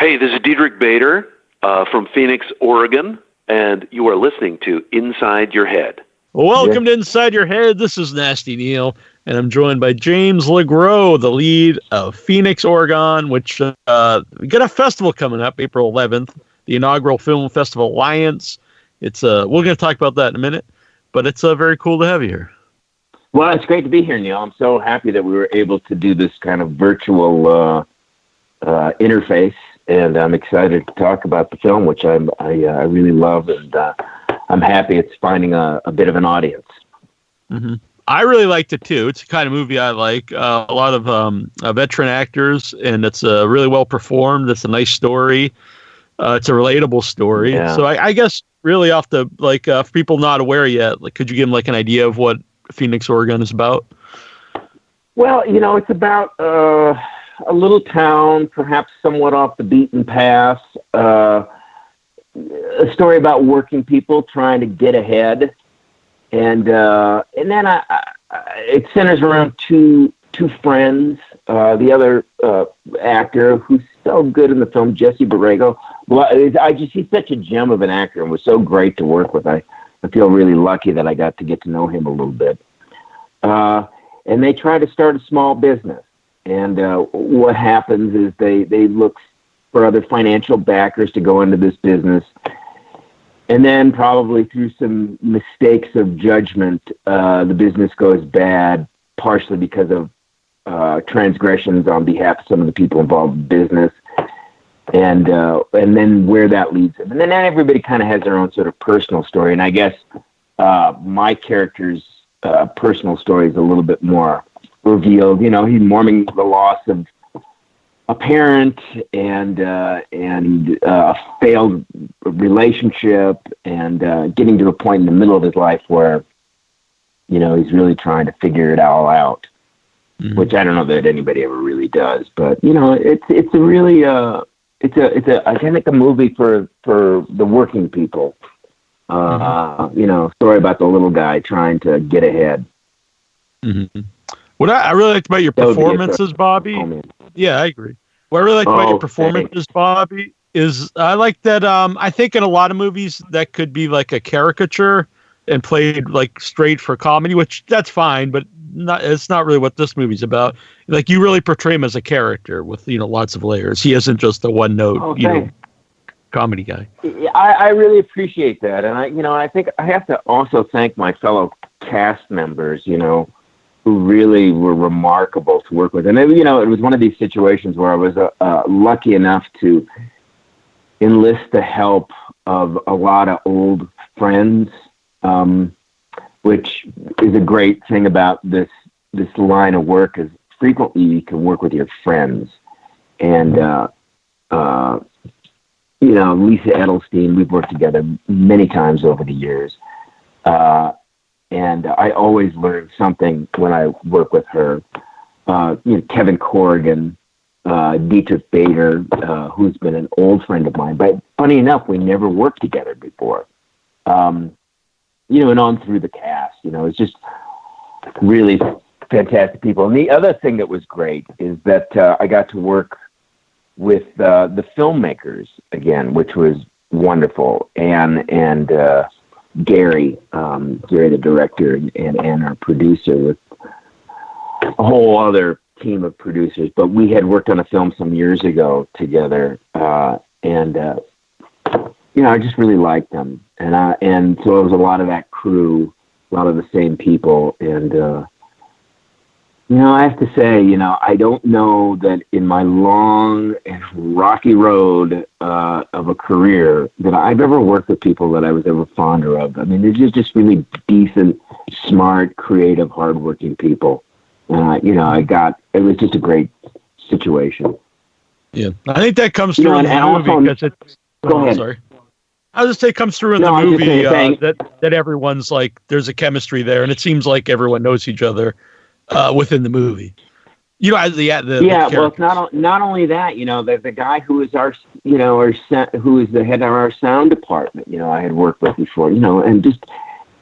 Hey, this is Diedrich Bader from Phoenix, Oregon, and you are listening to Inside Your Head. Welcome to Inside Your Head. This is Nasty Neil, and I'm joined by James Gros, the lead of Phoenix, Oregon, which we got a festival coming up, April 11th, the inaugural Film Festival Alliance. It's we're going to talk about that in a minute, but it's very cool to have you here. Well, it's great to be here, Neil. I'm so happy that we were able to do this kind of virtual interface, and I'm excited to talk about the film, which I really love, and I'm happy it's finding a bit of an audience. Mm-hmm. I really liked it too. It's the kind of movie I like. A lot of veteran actors, and it's really well performed. It's a nice story. It's a relatable story. Yeah. So I guess really off the for people not aware yet, could you give them an idea of what Phoenix, Oregon is about? Well, it's about a little town, perhaps somewhat off the beaten path. A story about working people trying to get ahead, and then it centers around two friends. The other actor who's so good in the film, Jesse Borrego. Well, he's such a gem of an actor, and was so great to work with. I feel really lucky that I got to get to know him a little bit. And they try to start a small business. And what happens is they look for other financial backers to go into this business. And then probably through some mistakes of judgment, the business goes bad, partially because of transgressions on behalf of some of the people involved in business. And then where that leads them. And then everybody kind of has their own sort of personal story. And I guess my character's personal story is a little bit more revealed. He's mourning the loss of a parent and a failed relationship, and getting to a point in the middle of his life where he's really trying to figure it all out. Mm-hmm. Which I don't know that anybody ever really does, but it's a really I think a movie for the working people. Story about the little guy trying to get ahead. Mm-hmm. What I really liked about your performances, Bobby. Yeah, I agree. What I really liked about your performances, Bobby, is I like that. I think in a lot of movies that could be like a caricature and played straight for comedy, which that's fine, but it's not really what this movie's about. You really portray him as a character with lots of layers. He isn't just a one note comedy guy. I really appreciate that, and I think I have to also thank my fellow cast members, who really were remarkable to work with. And it was one of these situations where I was lucky enough to enlist the help of a lot of old friends, which is a great thing about this line of work, is frequently you can work with your friends. And Lisa Edelstein, we've worked together many times over the years. And I always learn something when I work with her. Kevin Corrigan, Diedrich Bader, who's been an old friend of mine. But funny enough, we never worked together before. And on through the cast, it's just really fantastic people. And the other thing that was great is that I got to work with the filmmakers again, which was wonderful. And Gary, the director, and our producer, with a whole other team of producers. But we had worked on a film some years ago together, and I just really liked them. And so it was a lot of that crew, a lot of the same people. And I have to say, I don't know that in my long and rocky road of a career that I've ever worked with people that I was ever fonder of. I mean, they're just really decent, smart, creative, hardworking people. It was just a great situation. Yeah, I think that comes through in the movie because it's. Go ahead. Sorry. I just say it comes through in the movie that everyone's there's a chemistry there, and it seems like everyone knows each other within the movie. Well, it's not only that. The guy who is our who is the head of our sound department. I had worked with before. And just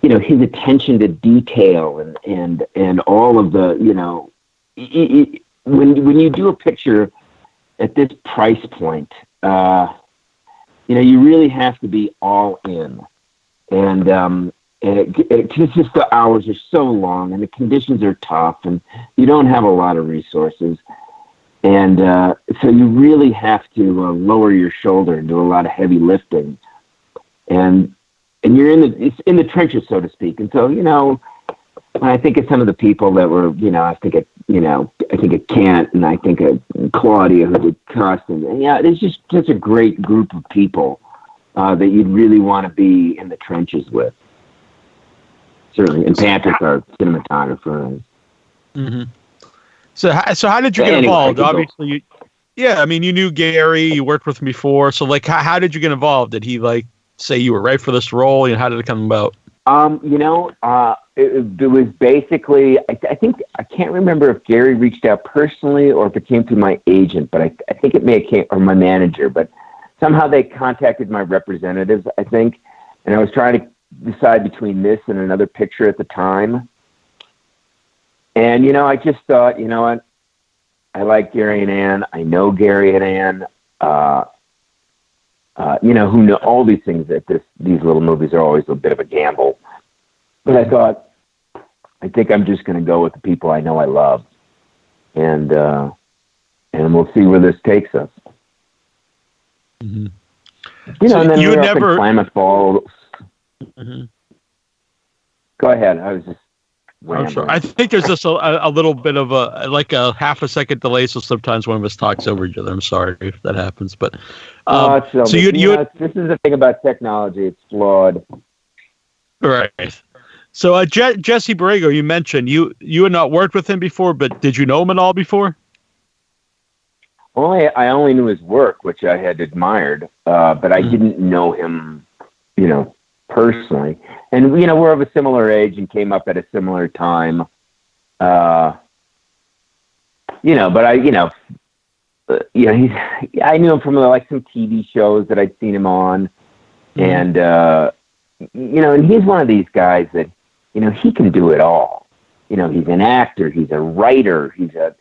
his attention to detail and all of the when you do a picture at this price point, you really have to be all in. And it's just the hours are so long and the conditions are tough and you don't have a lot of resources. And so you really have to lower your shoulder and do a lot of heavy lifting. And you're in the trenches, so to speak. And so, when I think of some of the people that were, I think of Kent and I think of Claudia who did Trust. And it's just such a great group of people that you'd really want to be in the trenches with. Certainly. And Patrick, our cinematographer. Mm-hmm. So how did you get involved? Obviously, you knew Gary, you worked with him before. So how did you get involved? Did he say you were right for this role? And how did it come about? It was basically, I think, I can't remember if Gary reached out personally or if it came through my agent, but I think it may have came, or my manager, but somehow they contacted my representatives, I think, and I was trying to decide between this and another picture at the time. And, I just thought, what? I like Gary and Ann. I know Gary and Ann. Who know all these things that these little movies are always a bit of a gamble. But I thought, I think I'm just going to go with the people I know I love. And we'll see where this takes us. Mm-hmm. And then you we're never... up in Klamath Falls. Mm-hmm. Go ahead. I was just... I'm sorry. I think there's just a little bit of a half a second delay, so sometimes one of us talks over each other. I'm sorry if that happens, but so this is the thing about technology; it's flawed. Right. So Jesse Borrego, you mentioned you had not worked with him before, but did you know him at all before? Well, I only knew his work, which I had admired, but I didn't know him, personally. And, we're of a similar age and came up at a similar time. But I knew him from some TV shows that I'd seen him on. Mm-hmm. And he's one of these guys that, he can do it all. He's an actor, he's a writer, he's a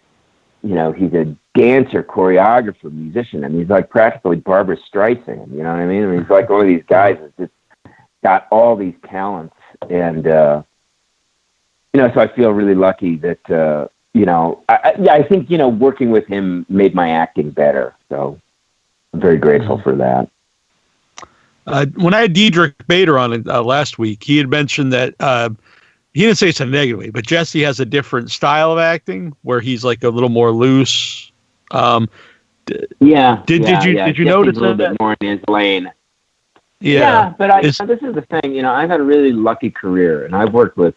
dancer, choreographer, musician. I mean, he's like practically Barbra Streisand, you know what I mean? He's like one of these guys that's just got all these talents. And, so I feel really lucky that, I think, working with him made my acting better. So I'm very grateful for that. When I had Diedrich Bader on last week, he had mentioned that he didn't say something negatively, but Jesse has a different style of acting where he's a little more loose. Did you notice a little bit more in his lane? Yeah, but this is the thing. I've had a really lucky career, and I've worked with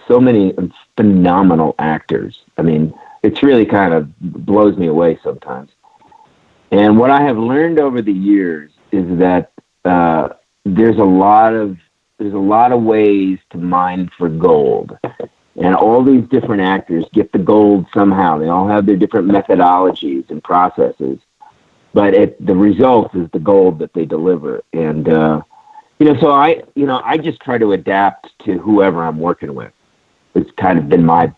so many phenomenal actors. I mean, it's really kind of blows me away sometimes. And what I have learned over the years is that there's a lot of ways to mine for gold, and all these different actors get the gold somehow. They all have their different methodologies and processes, but the result is the gold that they deliver. And so I just try to adapt to whoever I'm working with. It's kind of been my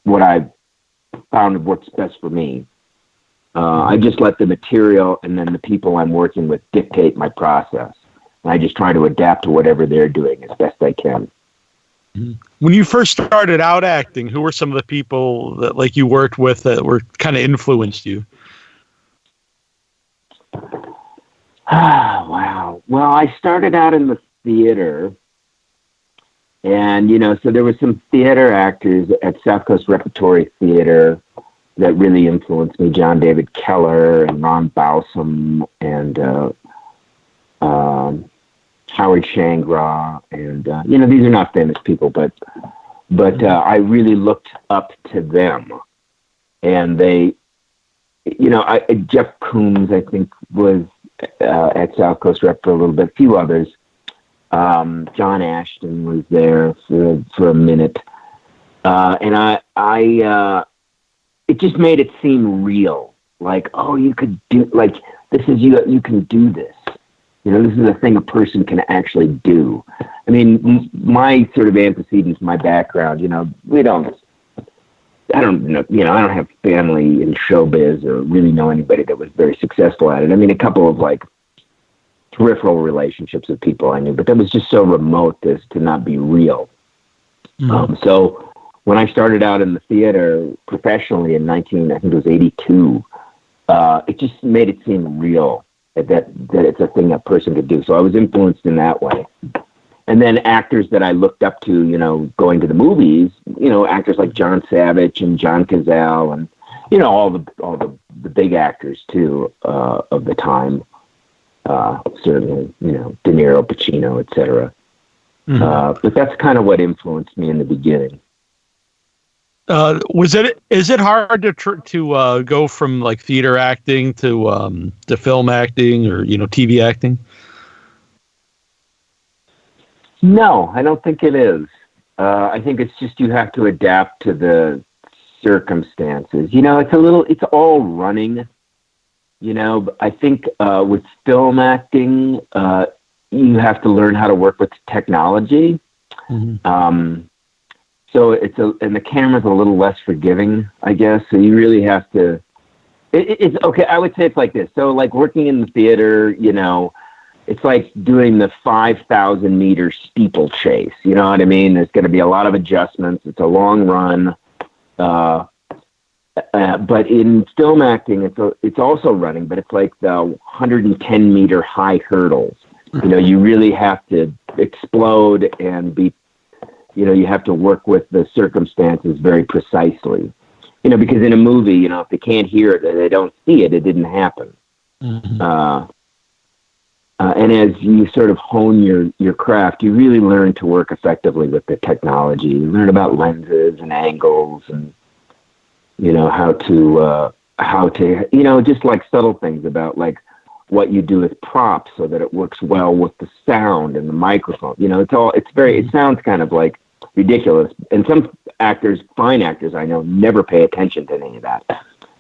what I've found works best for me. I just let the material and then the people I'm working with dictate my process. And I just try to adapt to whatever they're doing as best I can. When you first started out acting, who were some of the people that you worked with that were kind of influenced you? Wow. Well, I started out in the theater. And, so there were some theater actors at South Coast Repertory Theater that really influenced me. John David Keller and Ron Bowsam and Howard Shangra. And, these are not famous people, but I really looked up to them. And they, Jeff Coombs, I think, was at South Coast Rep for a little bit, a few others. John Ashton was there for a minute. And it just made it seem real. You could do, this is you can do this. This is a thing a person can actually do. I mean, my sort of antecedents, my background, we don't, I don't know, I don't have family in showbiz or really know anybody that was very successful at it. I mean, a couple of like peripheral relationships with people I knew, but that was just so remote as to not be real. So when I started out in the theater professionally in I think it was 82, it just made it seem real that it's a thing a person could do. So I was influenced in that way. And then actors that I looked up to, going to the movies, actors like John Savage and John Cazale and, all the big actors too, of the time. Certainly, De Niro, Pacino, etc. But that's kind of what influenced me in the beginning. Is it hard to go from like theater acting to film acting or TV acting? No, I don't think it is. I think it's just you have to adapt to the circumstances. It's all running. I think with film acting, you have to learn how to work with technology. So and the camera's a little less forgiving, I guess. So you really have to. It's okay. I would say it's like this. So like working in the theater, it's like doing the 5,000 meter steeplechase. You know what I mean? There's going to be a lot of adjustments. It's a long run. But in film acting, it's also running, but it's like the 110 meter high hurdles. You really have to explode and be. You have to work with the circumstances very precisely. Because in a movie, if they can't hear it, they don't see it, it didn't happen. And as you sort of hone your craft, you really learn to work effectively with the technology. You learn about lenses and angles and, how to, just like subtle things about like what you do with props so that it works well with the sound and the microphone. It sounds kind of like ridiculous. And some fine actors I know, never pay attention to any of that.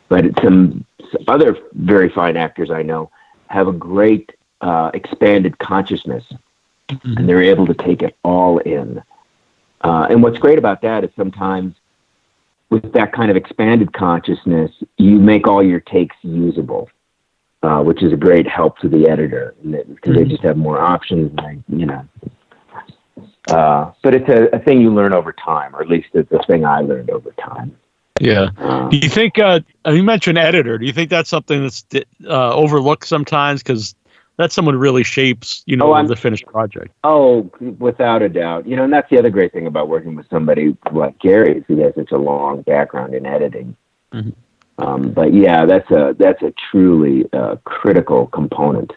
But some other very fine actors I know have a great expanded consciousness, and they're able to take it all in. And what's great about that is sometimes with that kind of expanded consciousness, you make all your takes usable, which is a great help to the editor because they just have more options. But it's a thing you learn over time, or at least it's a thing I learned over time. Yeah. Do you think, you mentioned editor, do you think that's something that's overlooked sometimes? Because that's someone who really shapes, the finished project. Oh, without a doubt. And that's the other great thing about working with somebody like Gary, is he has such a long background in editing. But yeah, that's a truly critical component.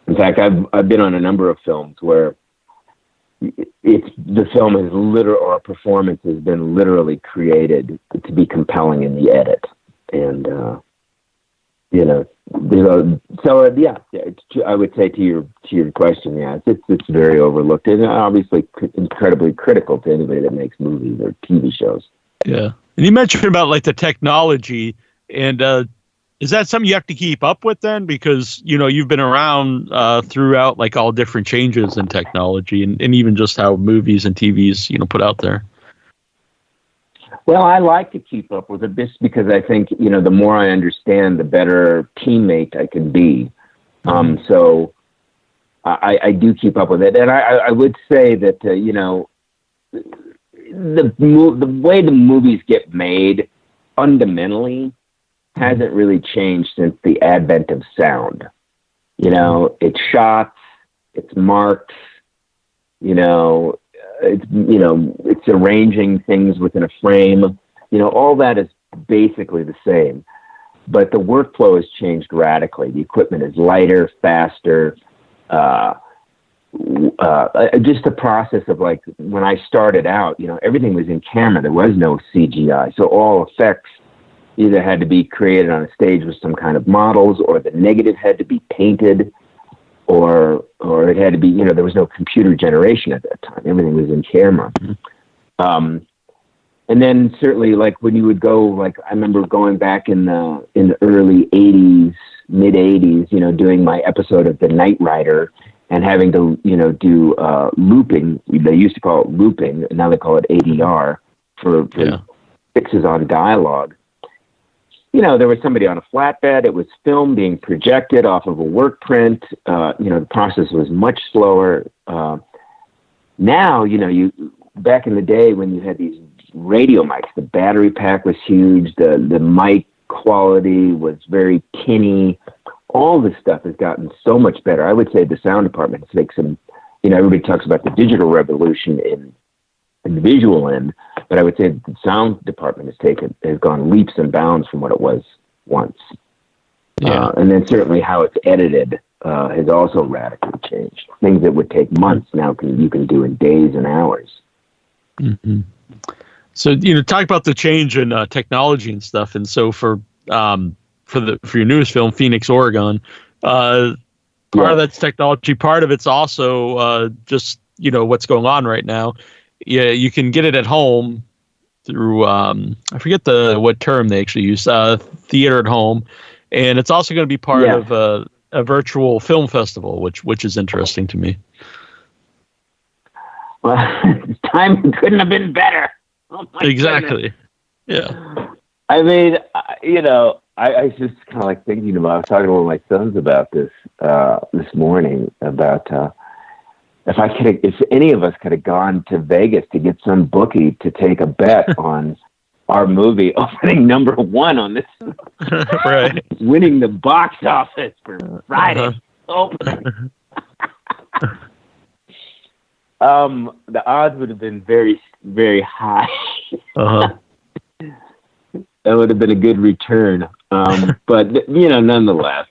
In fact, I've been on a number of films where the film is or a performance has been literally created to be compelling in the edit. And, I would say to your question, it's very overlooked and obviously incredibly critical to anybody that makes movies or TV shows. Yeah. And you mentioned about like the technology, and is that something you have to keep up with then? Because, you've been around throughout like all different changes in technology and even just how movies and TVs, put out there. Well, I like to keep up with it just because I think, the more I understand, the better teammate I can be. So I do keep up with it. And I would say that, the way the movies get made fundamentally hasn't really changed since the advent of sound. It's shots, it's marks, it's arranging things within a frame. All that is basically the same, but the workflow has changed radically. The equipment is lighter, faster. Just the process of like when I started out, everything was in camera. There was no CGI, so all effects either had to be created on a stage with some kind of models, or the negative had to be painted, or it had to be, there was no computer generation at that time. Everything was in camera. And then certainly like when you would go, like I remember going back in the early 80s, mid 80s, doing my episode of The Knight Rider and having to, do looping. They used to call it looping, and now they call it ADR for fixes on dialogue. There was somebody on a flatbed. It was film being projected off of a work print. The process was much slower. Now, back in the day when you had these radio mics, the battery pack was huge. The mic quality was very tinny. All this stuff has gotten so much better. I would say the sound department has taken some, everybody talks about the digital revolution in the visual end, but I would say the sound department has gone leaps and bounds from what it was once. Yeah. And then certainly how it's edited has also radically changed. Things that would take months now you can do in days and hours. Mm-hmm. So talk about the change in technology and stuff. And so for your newest film, Phoenix, Oregon, part of that's technology. Part of it's also just what's going on right now. Yeah, you can get it at home through I forget what term they actually use, theater at home, and it's also going to be part of a virtual film festival, which is interesting to me. Well, time couldn't have been better. Oh my exactly. Goodness. Yeah. I mean, I was just kind of like thinking about. I was talking to one of my sons about this this morning about. If any of us could have gone to Vegas to get some bookie to take a bet on our movie opening number 1 on this, right, winning the box office for Friday opening, the odds would have been very, very high. That would have been a good return. But nonetheless,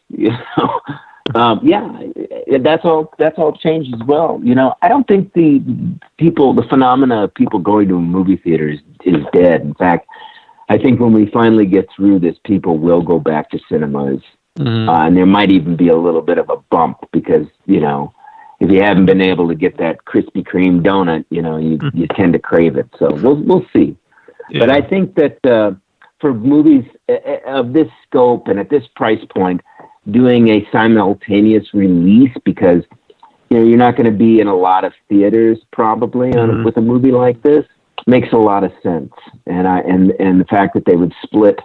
that's all changed as well. I don't think the phenomena of people going to a movie theater is dead. In fact, I think when we finally get through this, people will go back to cinemas. Mm-hmm. And there might even be a little bit of a bump because, if you haven't been able to get that Krispy Kreme donut, you tend to crave it. So we'll see. Yeah. But I think that for movies of this scope and at this price point, doing a simultaneous release, because you're not going to be in a lot of theaters probably with a movie like this, makes a lot of sense. And the fact that they would split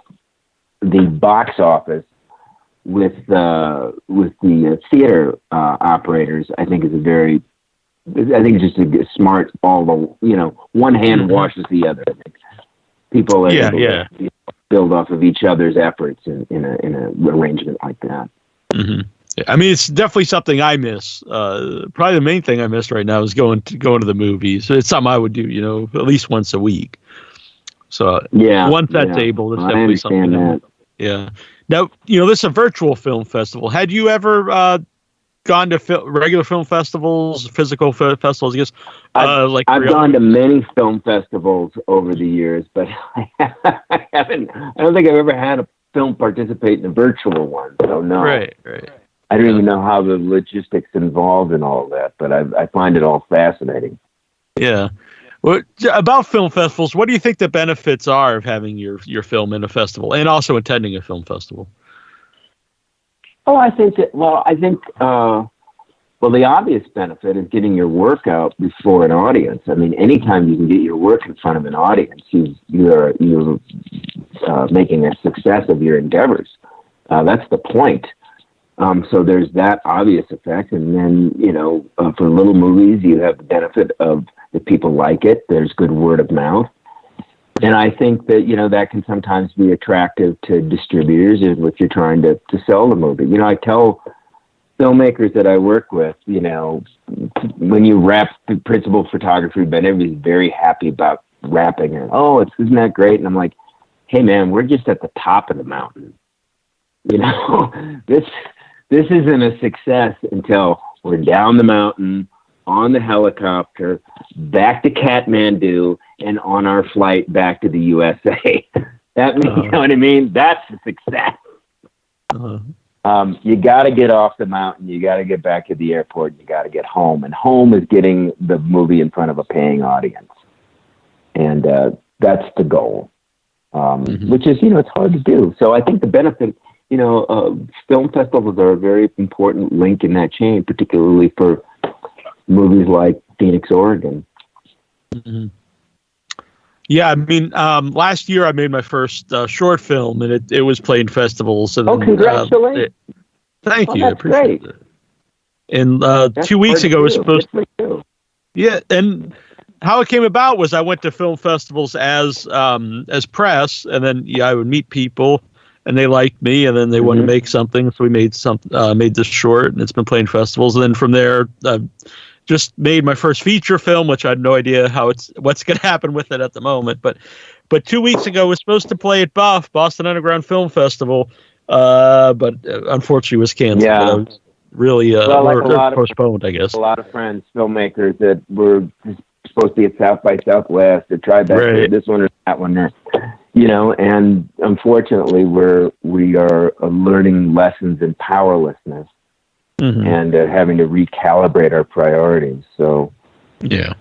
the box office with the theater operators, I think is just a smart. One hand washes the other. I think people are able to build off of each other's efforts in a arrangement like that. Mm-hmm. I mean, it's definitely something I miss. Probably the main thing I miss right now is going to the movies. It's something I would do, at least once a week. So once that's able, it's definitely something. That. Yeah. Now, this is a virtual film festival. Had you ever gone to regular film festivals, physical festivals? I guess. I've gone to many film festivals over the years, but I haven't. I don't think I've ever had a film participate in a virtual one. So no. Right. I don't even know how the logistics involved in all of that, but I find it all fascinating. Yeah. Well, about film festivals, what do you think the benefits are of having your film in a festival and also attending a film festival? Oh, I think the obvious benefit is getting your work out before an audience. I mean, anytime you can get your work in front of an audience, you're making a success of your endeavors. That's the point. So there's that obvious effect. And then, for little movies, you have the benefit of if people like it, there's good word of mouth. And I think that, that can sometimes be attractive to distributors if you're trying to sell the movie. I tell filmmakers that I work with, when you wrap the principal photography, but everybody's very happy about wrapping it. Oh, isn't that great? And I'm like, hey man, we're just at the top of the mountain. This isn't a success until we're down the mountain, on the helicopter, back to Kathmandu, and on our flight back to the USA. You know what I mean? That's a success. You got to get off the mountain. You got to get back to the airport. You got to get home. And home is getting the movie in front of a paying audience. And that's the goal, which is, it's hard to do. So I think the benefit, film festivals are a very important link in that chain, particularly for movies like Phoenix, Oregon. Mm-hmm. Yeah, I mean, last year I made my first short film, and it was playing festivals. And, congratulations! Thank you. That's I appreciate great. it. And 2 weeks ago, it was supposed to. Yeah, and how it came about was I went to film festivals as press, and then I would meet people, and they liked me, and then they wanted to make something, so we made this short, and it's been playing festivals. And then from there, just made my first feature film, which I had no idea what's going to happen with it at the moment. But 2 weeks ago, it was supposed to play at BUFF, Boston Underground Film Festival, but unfortunately was canceled. Yeah. But was really postponed, I guess. A lot of friends, filmmakers that were supposed to be at South by Southwest or tried that this one or that one, or and unfortunately we are learning lessons in powerlessness. And having to recalibrate our priorities. So, yeah,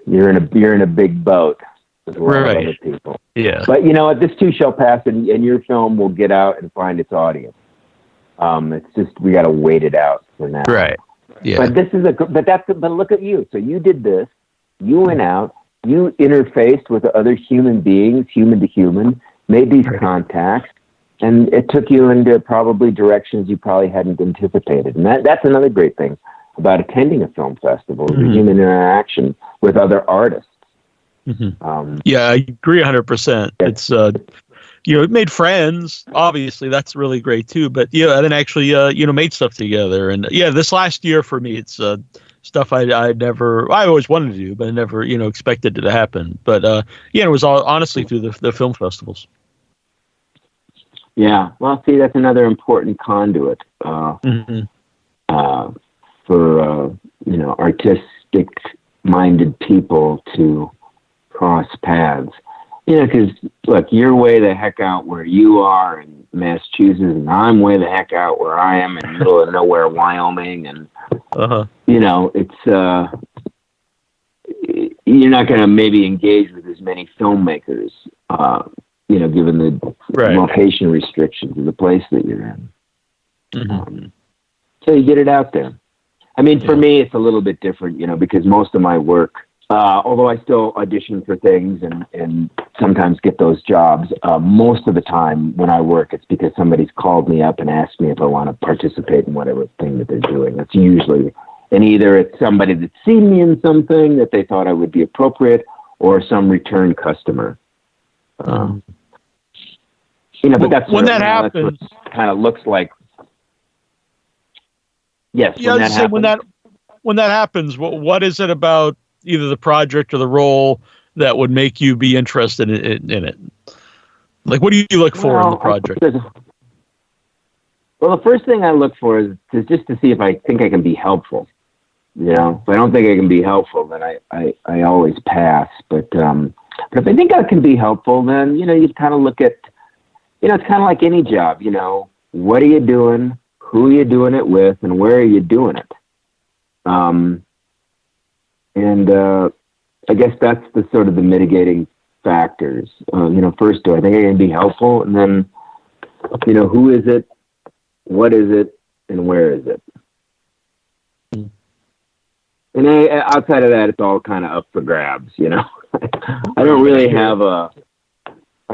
you're in a big boat with a lot of other people. Yeah, but this too shall pass, and your film will get out and find its audience. It's just we got to wait it out for now. Right. Yeah. But but look at you. So you did this. You went out. You interfaced with other human beings, human to human, made these contacts. And it took you into probably directions you probably hadn't anticipated. And that's another great thing about attending a film festival, the human interaction with other artists. Yeah, I agree 100%. It's, it made friends. Obviously, that's really great too. But, and then actually, made stuff together. And, this last year for me, it's stuff I always wanted to do, but I never, expected it to happen. But, it was all honestly through the film festivals. Yeah, well, see, that's another important conduit for artistic-minded people to cross paths. Because look, you're way the heck out where you are in Massachusetts, and I'm way the heck out where I am in the middle of nowhere, Wyoming, and it's you're not going to maybe engage with as many filmmakers. Given the location restrictions of the place that you're in. So you get it out there. I mean, for me, it's a little bit different, because most of my work, although I still audition for things and sometimes get those jobs, most of the time when I work, it's because somebody's called me up and asked me if I want to participate in whatever thing that they're doing. That's usually, and either it's somebody that's seen me in something that they thought I would be appropriate, or some return customer. But that's when that happens. That's what kind of looks like. Yes. Yeah. When that happens, what is it about either the project or the role that would make you be interested in it? Like, what do you look for in the project? Well, the first thing I look for is just to see if I think I can be helpful. If I don't think I can be helpful, then I always pass. But if I think I can be helpful, then you kind of look at. It's kind of like any job, what are you doing, who are you doing it with, and where are you doing it? And I guess that's the sort of the mitigating factors. First, do I think I can be helpful? And then, who is it, what is it, and where is it? And outside of that, it's all kind of up for grabs, I don't really have a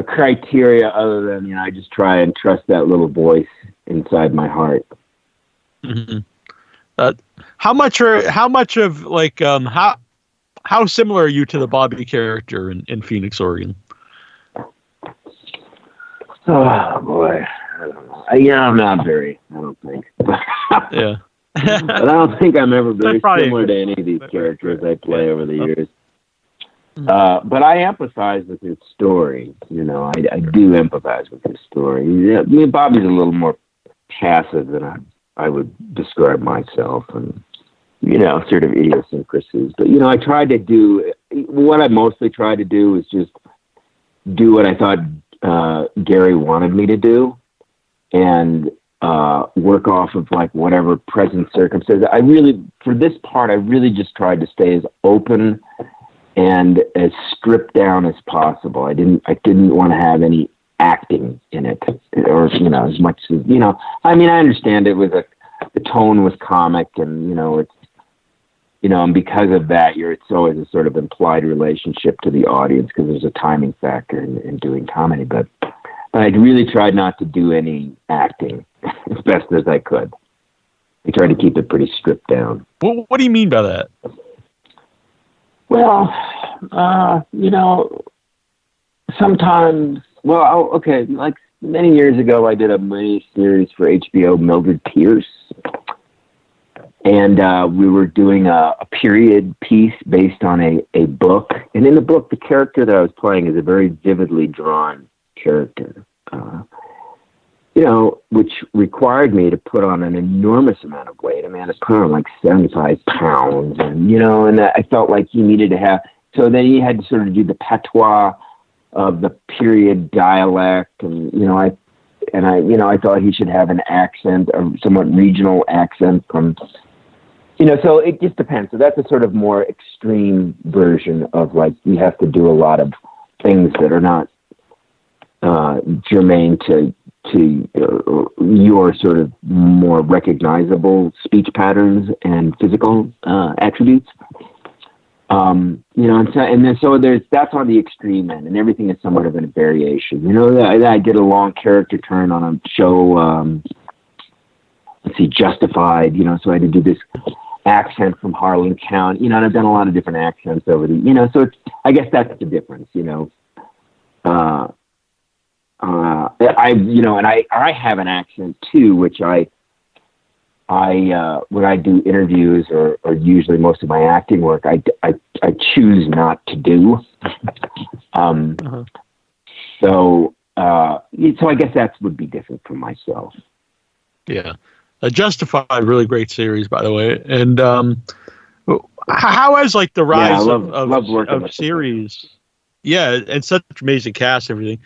criteria other than I just try and trust that little voice inside my heart. How similar are you to the Bobby character in Phoenix, Oregon? Oh boy, I don't know. I'm not very. I don't think. Yeah, but I don't think I'm ever very similar to any of these characters I play over the years. But I empathize with his story. I do empathize with his story. Bobby's a little more passive than I would describe myself, and sort of idiosyncrasies. But I tried to do what I mostly tried to do is just do what I thought Gary wanted me to do, and work off of like whatever present circumstances. For this part, I really just tried to stay as open and as stripped down as possible. I didn't want to have any acting in it, or as much as I understand it was the tone was comic, and and because of that, it's always a sort of implied relationship to the audience because there's a timing factor in doing comedy. But I really tried not to do any acting as best as I could. I tried to keep it pretty stripped down. What do you mean by that? Well, sometimes, okay, like many years ago, I did a mini series for HBO, Mildred Pierce. And we were doing a period piece based on a book. And in the book, the character that I was playing is a very vividly drawn character, which required me to put on an enormous amount of weight. I mean, I put on like 75 pounds. And I felt like he needed to have... So then he had to sort of do the patois of the period dialect. And, I thought he should have an accent, a somewhat regional accent from... so it just depends. So that's a sort of more extreme version of like, you have to do a lot of things that are not germane to your sort of more recognizable speech patterns and physical attributes. And so that's on the extreme end, and everything is somewhat of a variation. I did a long character turn on a show, Justified, so I had to do this accent from Harlan County, and I've done a lot of different accents over the, so I guess that's the difference, I have an accent too, which I when I do interviews or usually most of my acting work, I choose not to do. So I guess that would be different from myself. Yeah. Justified, really great series, by the way. And how has like the rise of series? Yeah, and such amazing cast, everything.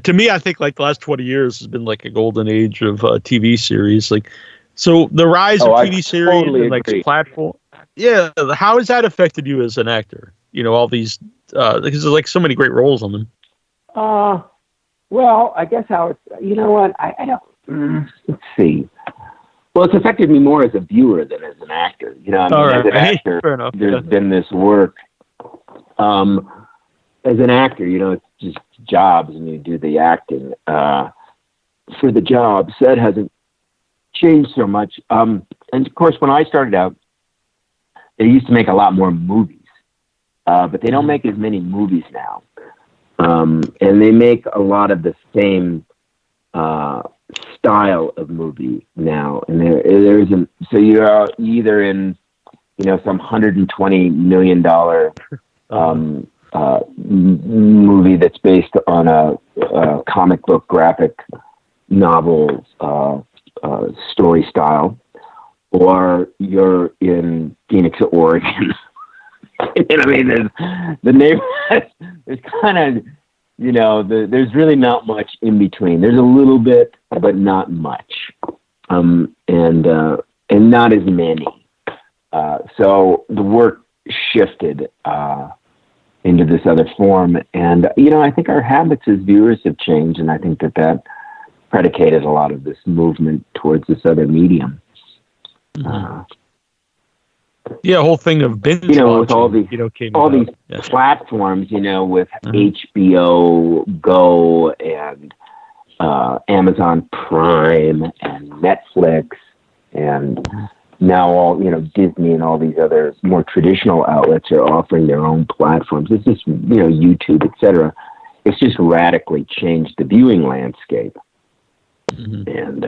To me, I think like the last 20 years has been like a golden age of TV series. Like, so the rise of TV series and like platform. Yeah, how has that affected you as an actor? All these because there's like so many great roles on them. Well, I guess how it's. You know what? I don't. Let's see. Well, it's affected me more as a viewer than as an actor. As an actor, there's been this work. As an actor, it's just jobs, and you do the acting for the jobs. That hasn't changed so much. And of course, when I started out, they used to make a lot more movies, but they don't make as many movies now, and they make a lot of the same style of movie now, and there isn't. So you're either in, some $120 million movie that's based on a comic book graphic novel story style, or you're in Phoenix, Oregon. I mean, the neighborhood. There's kind of. There's really not much in between. There's a little bit, but not much, and not as many. So the work shifted into this other form, and I think our habits as viewers have changed, and I think that predicated a lot of this movement towards this other medium. Yeah, whole thing of binge with all these, platforms, with HBO Go and Amazon Prime and Netflix, and now all Disney and all these other more traditional outlets are offering their own platforms. It's just YouTube, etc. It's just radically changed the viewing landscape, and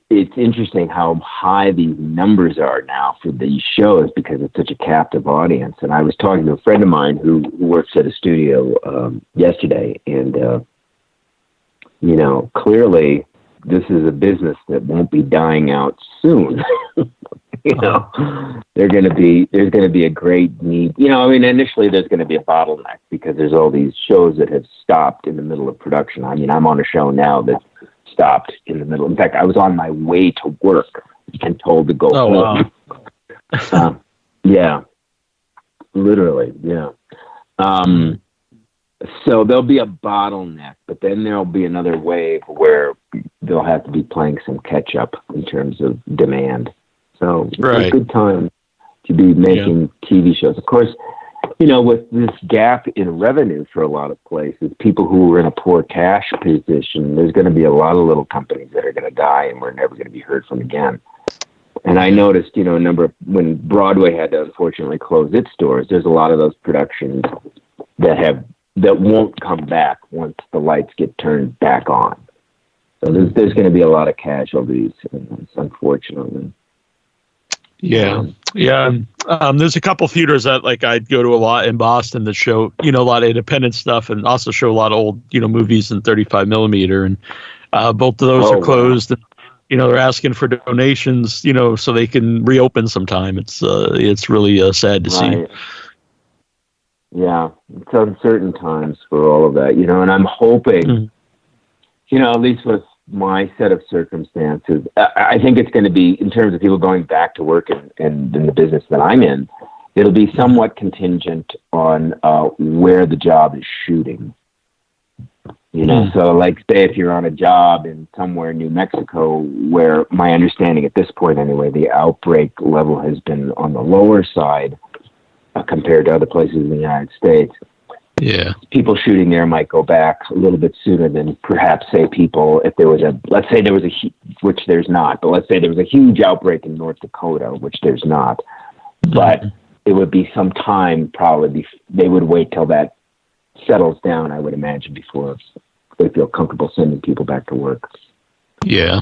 it's interesting how high these numbers are now for these shows because it's such a captive audience. And I was talking to a friend of mine who works at a studio yesterday, and clearly this is a business that won't be dying out soon. There's going to be a great need. Initially there's going to be a bottleneck because there's all these shows that have stopped in the middle of production. I mean, I'm on a show now that stopped in the middle. In fact, I was on my way to work and told to go home. Wow. Yeah, literally. Yeah. So there'll be a bottleneck, but then there'll be another wave where they'll have to be playing some catch up in terms of demand. So it's a good time to be making TV shows. Of course, with this gap in revenue for a lot of places, people who are in a poor cash position, there's going to be a lot of little companies that are going to die and we're never going to be heard from again. And I noticed, a number of, when Broadway had to unfortunately close its doors, there's a lot of those productions that won't come back once the lights get turned back on. So there's going to be a lot of casualties, unfortunately. Yeah. There's a couple theaters that I'd go to a lot in Boston that show, a lot of independent stuff and also show a lot of old, movies in 35 millimeter. And both of those are closed. Wow. And, they're asking for donations, so they can reopen sometime. It's really sad to see. Yeah. It's uncertain times for all of that, and I'm hoping, at least with my set of circumstances, I think it's going to be, in terms of people going back to work and in the business that I'm in, it'll be somewhat contingent on where the job is shooting. So say if you're on a job in somewhere in New Mexico, where my understanding at this point anyway, the outbreak level has been on the lower side compared to other places in the United States. Yeah. People shooting there might go back a little bit sooner than perhaps say people, if there was which there's not, but let's say there was a huge outbreak in North Dakota, which there's not, but it would be some time probably, they would wait till that settles down, I would imagine, before they feel comfortable sending people back to work. Yeah.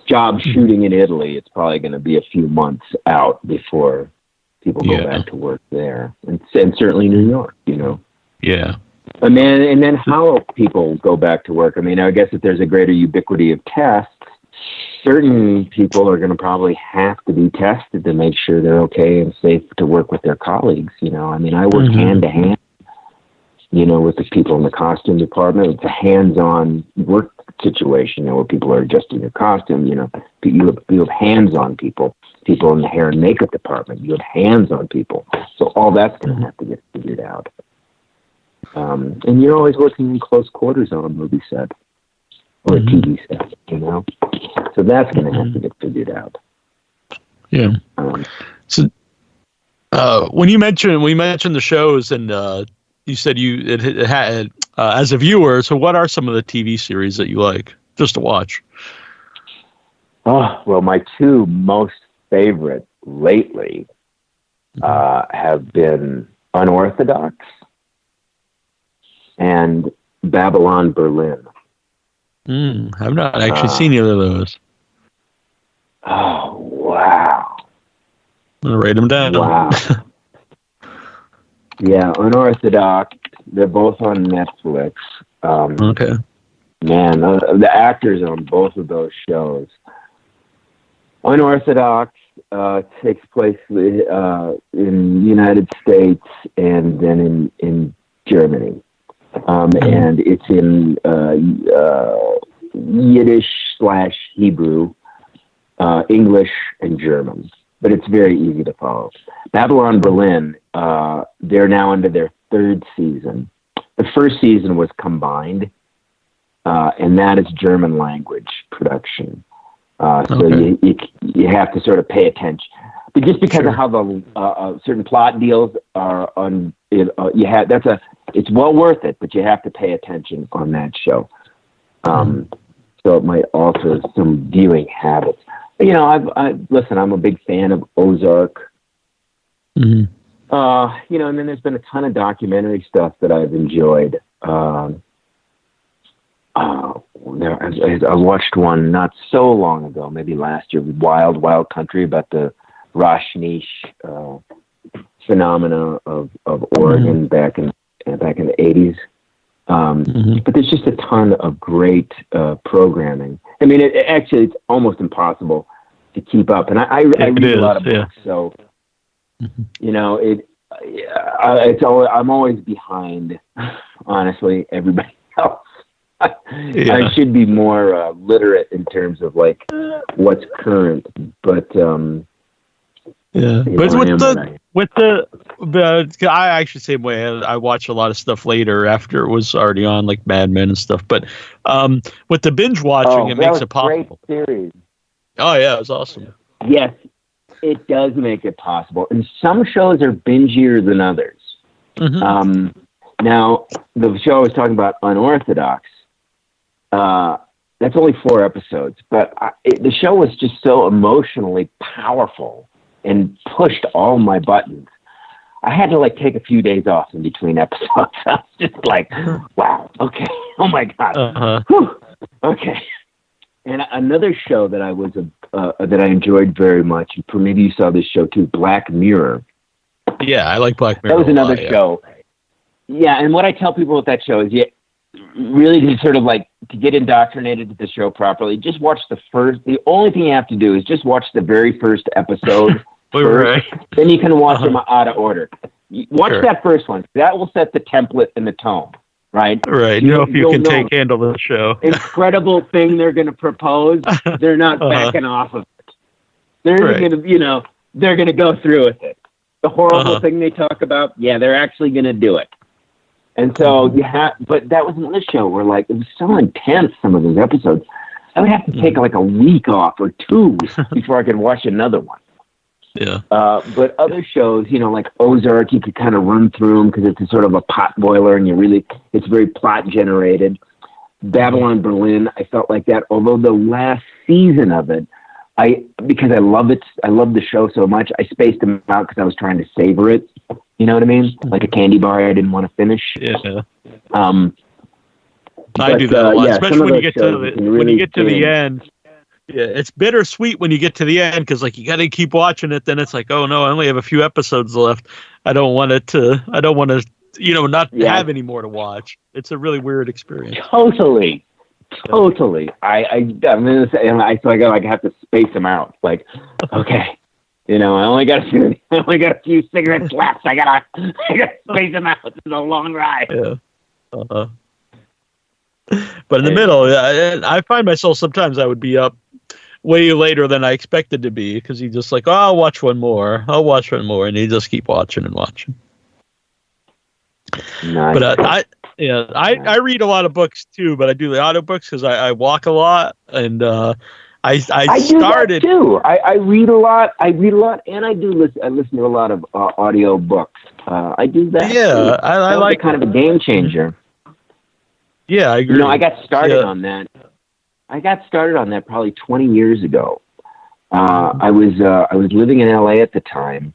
Job shooting in Italy, it's probably going to be a few months out before people go back to work there, and certainly New York, Yeah. And then how people go back to work. I mean, I guess if there's a greater ubiquity of tests, certain people are going to probably have to be tested to make sure they're okay and safe to work with their colleagues. I mean, I work hand to hand, with the people in the costume department. It's a hands-on work situation, where people are adjusting their costume. You have hands-on people in the hair and makeup department. You have hands-on people. So all that's going to have to get figured out. And you're always working in close quarters on a movie set or a TV set, So that's going to have to get figured out. Yeah. So when we mentioned the shows, and you said it had as a viewer. So what are some of the TV series that you like just to watch? Oh, well, my two most favorite lately have been Unorthodox and Babylon Berlin. I've not actually seen either of those. Oh, wow. I'm going to write them down. Wow. Yeah, Unorthodox. They're both on Netflix. Okay. Man, the actors on both of those shows. Unorthodox takes place in the United States and then in Germany. And it's in Yiddish/Hebrew, English, and German. But it's very easy to follow. Babylon Berlin, they're now into their third season. The first season was combined, and that is German language production. So you have to sort of pay attention. But just because of how the certain plot deals are on, it's well worth it, but you have to pay attention on that show. So it might alter some viewing habits. Listen, I'm a big fan of Ozark. And then there's been a ton of documentary stuff that I've enjoyed. I watched one not so long ago, maybe last year, Wild Wild Country, about the Rajneesh phenomena of Oregon back in the 80s. But there's just a ton of great programming. I mean, it's almost impossible to keep up. And I read a lot of books, so I'm always behind, honestly, everybody else. I should be more literate in terms of what's current, but but with I actually same way. I watch a lot of stuff later after it was already on, like Mad Men and stuff. But with the binge watching, it makes it possible. Great series. Oh yeah, it was awesome. Yes, it does make it possible, and some shows are bingier than others. Mm-hmm. Now, the show I was talking about, Unorthodox, that's only 4 episodes, but the show was just so emotionally powerful and pushed all my buttons. I had to take a few days off in between episodes. I was just like, wow, okay, oh my God, Whew. Okay. And another show that I was that I enjoyed very much, and maybe you saw this show too, Black Mirror. Yeah, I like Black Mirror. That was another show. Yeah, and what I tell people with that show is, really to sort of to get indoctrinated to the show properly, just watch the only thing you have to do is just watch the very first episode first, then you can watch them out of order. Watch that first one. That will set the template and the tone, right? Right. If you can handle the show. Incredible thing they're going to propose, they're not backing off of it. They're going to, they're going to go through with it. The horrible thing they talk about, they're actually going to do it. And so but that was another show where it was so intense, some of those episodes. I would have to take a week off or 2 before I could watch another one. Yeah. But other shows, like Ozark, you could kind of run through them because it's a sort of a pot boiler and it's very plot generated. Babylon Berlin, I felt like that, although the last season of it, because I love the show so much, I spaced them out because I was trying to savor it. You know what I mean? Like a candy bar I didn't want to finish. Yeah. I do that a lot, especially when you get to the end. Yeah, it's bittersweet when you get to the end because you got to keep watching it. Then it's like, oh no, I only have a few episodes left. I don't want to not have any more to watch. It's a really weird experience. Totally. I'm gonna say, so I have to space them out. Okay, I only got a few cigarettes left. I gotta space them out. This is a long ride. Yeah. But in the middle, I find myself sometimes I would be up way later than I expected to be because you just I'll watch one more, and you just keep watching and watching. Nice. But I read a lot of books too, but I do the audiobooks because I walk a lot, and I started do that too. I read a lot, and I listen to a lot of audio books. I do that. Yeah, too. I like kind of a game changer. Yeah, I agree. I got started on that. I got started on that probably 20 years ago. I was living in LA at the time,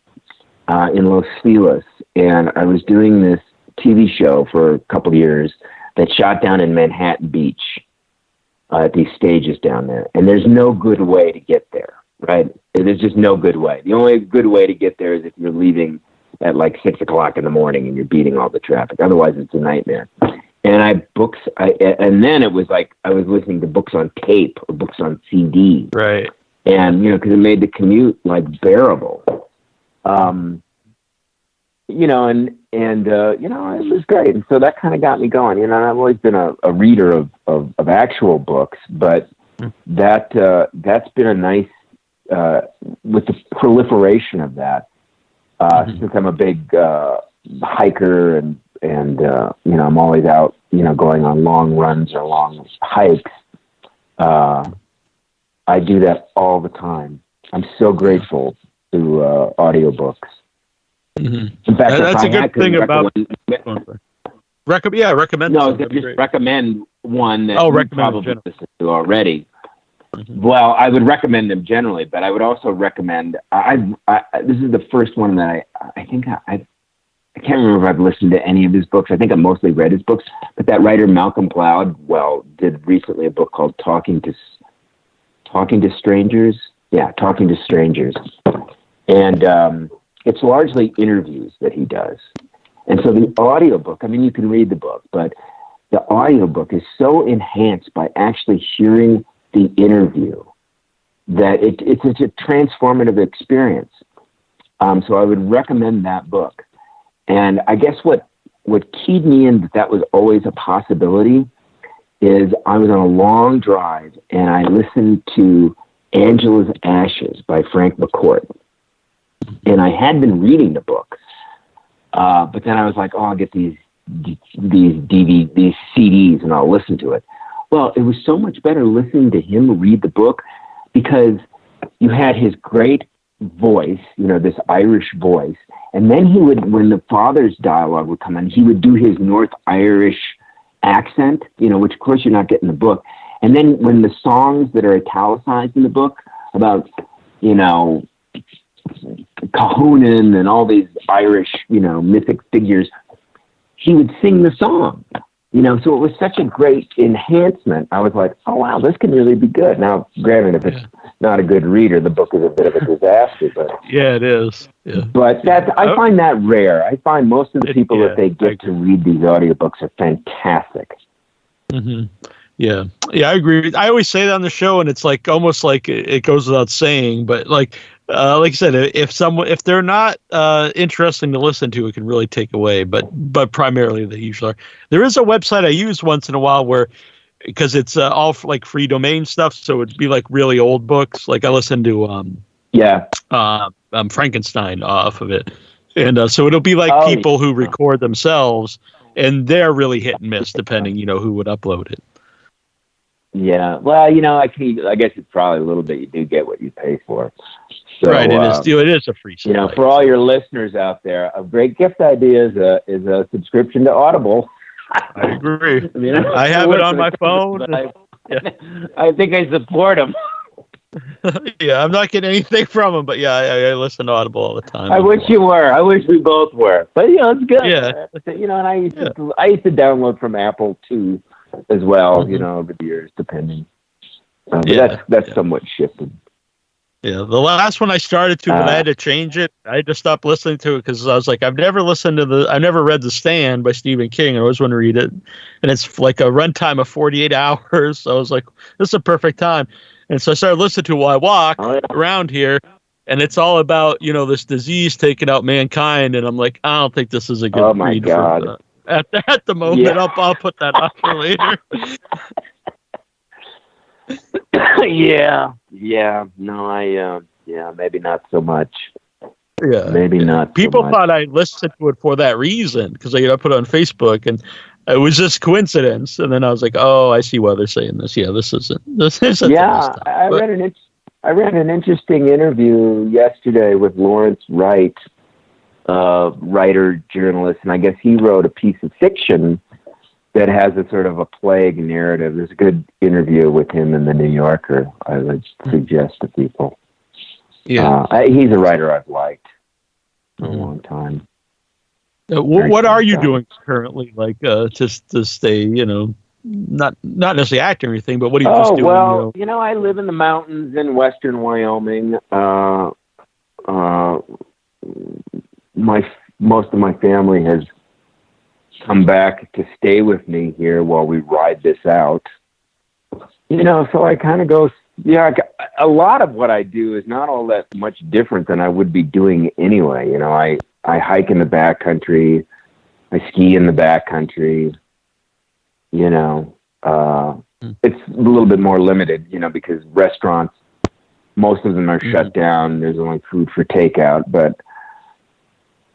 in Los Feliz, and I was doing this TV show for a couple of years that shot down in Manhattan Beach at these stages down there. And there's no good way to get there, right? There's just no good way. The only good way to get there is if you're leaving at 6 o'clock in the morning and you're beating all the traffic. Otherwise, it's a nightmare. And and then it was I was listening to books on tape or books on CD. Right. And, because it made the commute bearable. It was great. And so that kind of got me going. I've always been a reader of actual books, but that's been a nice, with the proliferation of that, since I'm a big hiker and I'm always out, going on long runs or long hikes. I do that all the time. I'm so grateful to audiobooks. Mm-hmm. In fact, that's a good thing about. Recommend. No, just recommend one that you probably listened to already. Mm-hmm. Well, I would recommend them generally, but I would also recommend. This is the first one that I think I can't remember if I've listened to any of his books. I think I mostly read his books, but that writer Malcolm Gladwell did recently a book called Talking to Strangers. Yeah, Talking to Strangers, and it's largely interviews that he does. And so the audiobook, you can read the book, but the audiobook is so enhanced by actually hearing the interview that it's a transformative experience. So I would recommend that book. And I guess what keyed me in that was always a possibility is I was on a long drive and I listened to Angela's Ashes by Frank McCourt. And I had been reading the book, but then I was like, oh, I'll get these CDs and I'll listen to it. Well, it was so much better listening to him read the book because you had his great voice, this Irish voice. And then he would, when the father's dialogue would come in, he would do his North Irish accent, which of course you're not getting in the book. And then when the songs that are italicized in the book about, Cahonan and all these Irish, mythic figures, he would sing the song, so it was such a great enhancement. I was like, oh, wow, this can really be good. Now, granted, if it's not a good reader, the book is a bit of a disaster, but yeah, it is. Yeah. But I find that rare. I find most of the people that they get to read these audiobooks are fantastic. Mm-hmm. Yeah, I agree. I always say that on the show, and it's like almost like it goes without saying, but like I said, if they're not interesting to listen to, it can really take away. But primarily they usually are. There is a website I use once in a while because it's all like free domain stuff, so it'd be like really old books. Like I listen to Frankenstein off of it, and so it'll be like people who record themselves, and they're really hit and miss depending, who would upload it. Yeah, well, I guess it's probably a little bit. You do get what you pay for. So, right, it is a free site. For all your listeners out there, a great gift idea is a subscription to Audible. I agree. I have it on my phone. I think I support them. Yeah, I'm not getting anything from them, but yeah, I listen to Audible all the time. I wish you were. I wish we both were. But it's good. Yeah. And I used to download from Apple too, as well. Over the years, depending. That's somewhat shifted. Yeah, the last one I started to, but I had to change it. I just stopped listening to it because I was like, I've never read The Stand by Stephen King. I always want to read it, and it's like a runtime of 48 hours. So I was like, this is a perfect time. And so I started listening to it while I walk around here, and it's all about, this disease taking out mankind. And I'm like, I don't think this is a good read. God. At the moment, I'll put that off for later. Maybe not so much. Yeah, maybe not. People so much. thought I listened to it for that reason because I put it on Facebook, and it was just coincidence. And then I was like, oh, I see why they're saying this. Yeah, this isn't. Yeah, I read an interesting interview yesterday with Lawrence Wright, writer, journalist, and I guess he wrote a piece of fiction that has a sort of a plague narrative. There's a good interview with him in the New Yorker I would suggest to people. Yeah. He's a writer I've liked for a long time. What are you doing currently, like just to stay, not necessarily acting or anything, but what are you just doing? Well, I live in the mountains in western Wyoming. Most of my family has come back to stay with me here while we ride this out. So I kind of go, a lot of what I do is not all that much different than I would be doing anyway. I hike in the backcountry, I ski in the backcountry, it's a little bit more limited, because restaurants, most of them are shut down. There's only food for takeout, but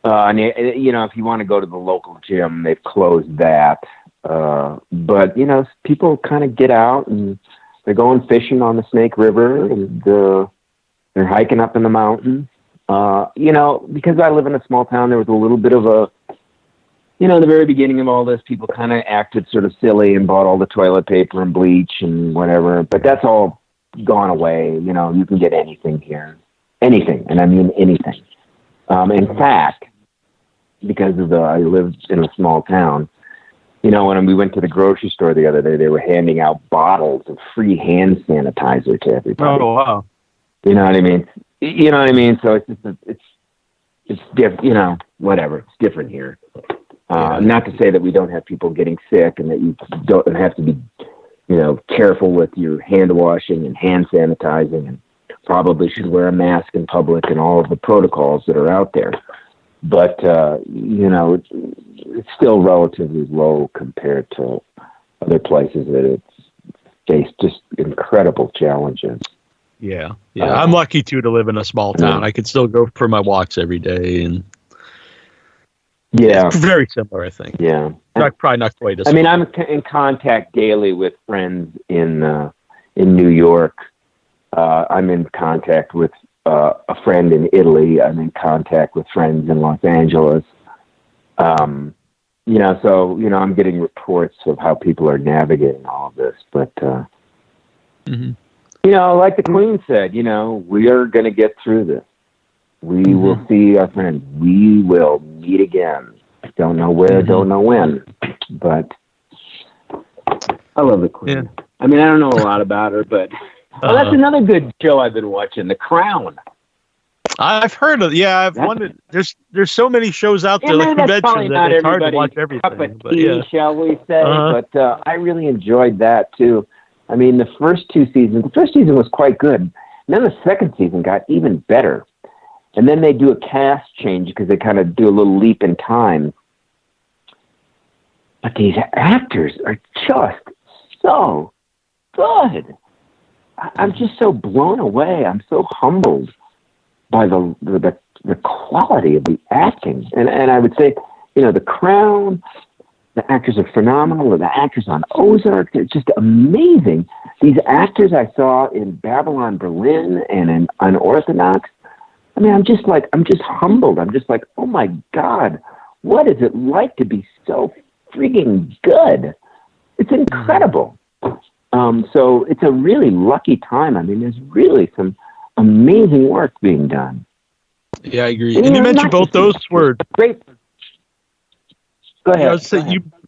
if you want to go to the local gym, they've closed that. But people kind of get out and they're going fishing on the Snake River, and they're hiking up in the mountains. Because I live in a small town, there was a little bit of a, the very beginning of all this, people kind of acted sort of silly and bought all the toilet paper and bleach and whatever. But that's all gone away. You can get anything here. Anything. And I mean anything. In fact, because I lived in a small town, when we went to the grocery store the other day, they were handing out bottles of free hand sanitizer to everybody. Oh, wow. You know what I mean? So it's just it's different, whatever. It's different here. Not to say that we don't have people getting sick and that you don't have to be, careful with your hand washing and hand sanitizing, and probably should wear a mask in public and all of the protocols that are out there. But, it's still relatively low compared to other places that it's faced just incredible challenges. Yeah. I'm lucky too to live in a small town. I could still go for my walks every day, and it's very similar, I think. Yeah, probably not quite as. I mean, I'm in contact daily with friends in New York. I'm in contact with a friend in Italy. I'm in contact with friends in Los Angeles. I'm getting reports of how people are navigating all of this. But, like the Queen said, we are going to get through this. We will see our friends. We will meet again. I don't know where, don't know when. But I love the Queen. Yeah. I mean, I don't know a lot about her, but that's another good show I've been watching, The Crown. I've heard of. Yeah, I've wanted. There's so many shows out there. Like you mentioned, that it's hard to watch everything. Cup of tea, shall we say? But I really enjoyed that too. I mean, the first season was quite good. And then the second season got even better. And then they do a cast change because they kind of do a little leap in time. But these actors are just so good. I'm just so blown away. I'm so humbled by the quality of the acting. And I would say, The Crown, the actors are phenomenal. The actors on Ozark, they're just amazing. These actors I saw in Babylon Berlin and in Unorthodox, I mean, I'm just humbled. I'm just like, oh my God, what is it like to be so freaking good? It's incredible. So it's a really lucky time. I mean, there's really some amazing work being done. Yeah, I agree. And you mentioned both those were great. Go ahead.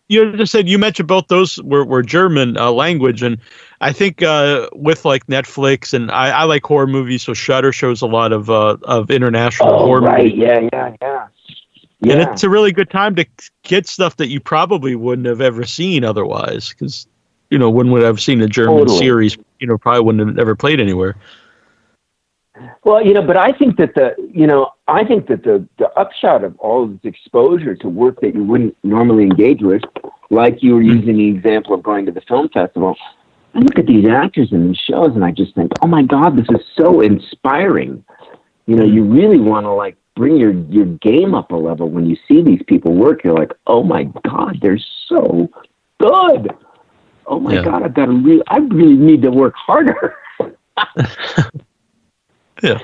You just said you mentioned both those were German language, and I think with like Netflix and I like horror movies, so Shudder shows a lot of international horror movies. Yeah. And it's a really good time to get stuff that you probably wouldn't have ever seen otherwise, because when would have seen a German series, probably wouldn't have ever played anywhere. Well, but I think that the upshot of all of this exposure to work that you wouldn't normally engage with, like you were using the example of going to the film festival, I look at these actors in these shows and I just think, oh my God, this is so inspiring. You really want to like bring your game up a level when you see these people work. You're like, oh my God, they're so good. Oh my God, I really need to work harder. Yeah.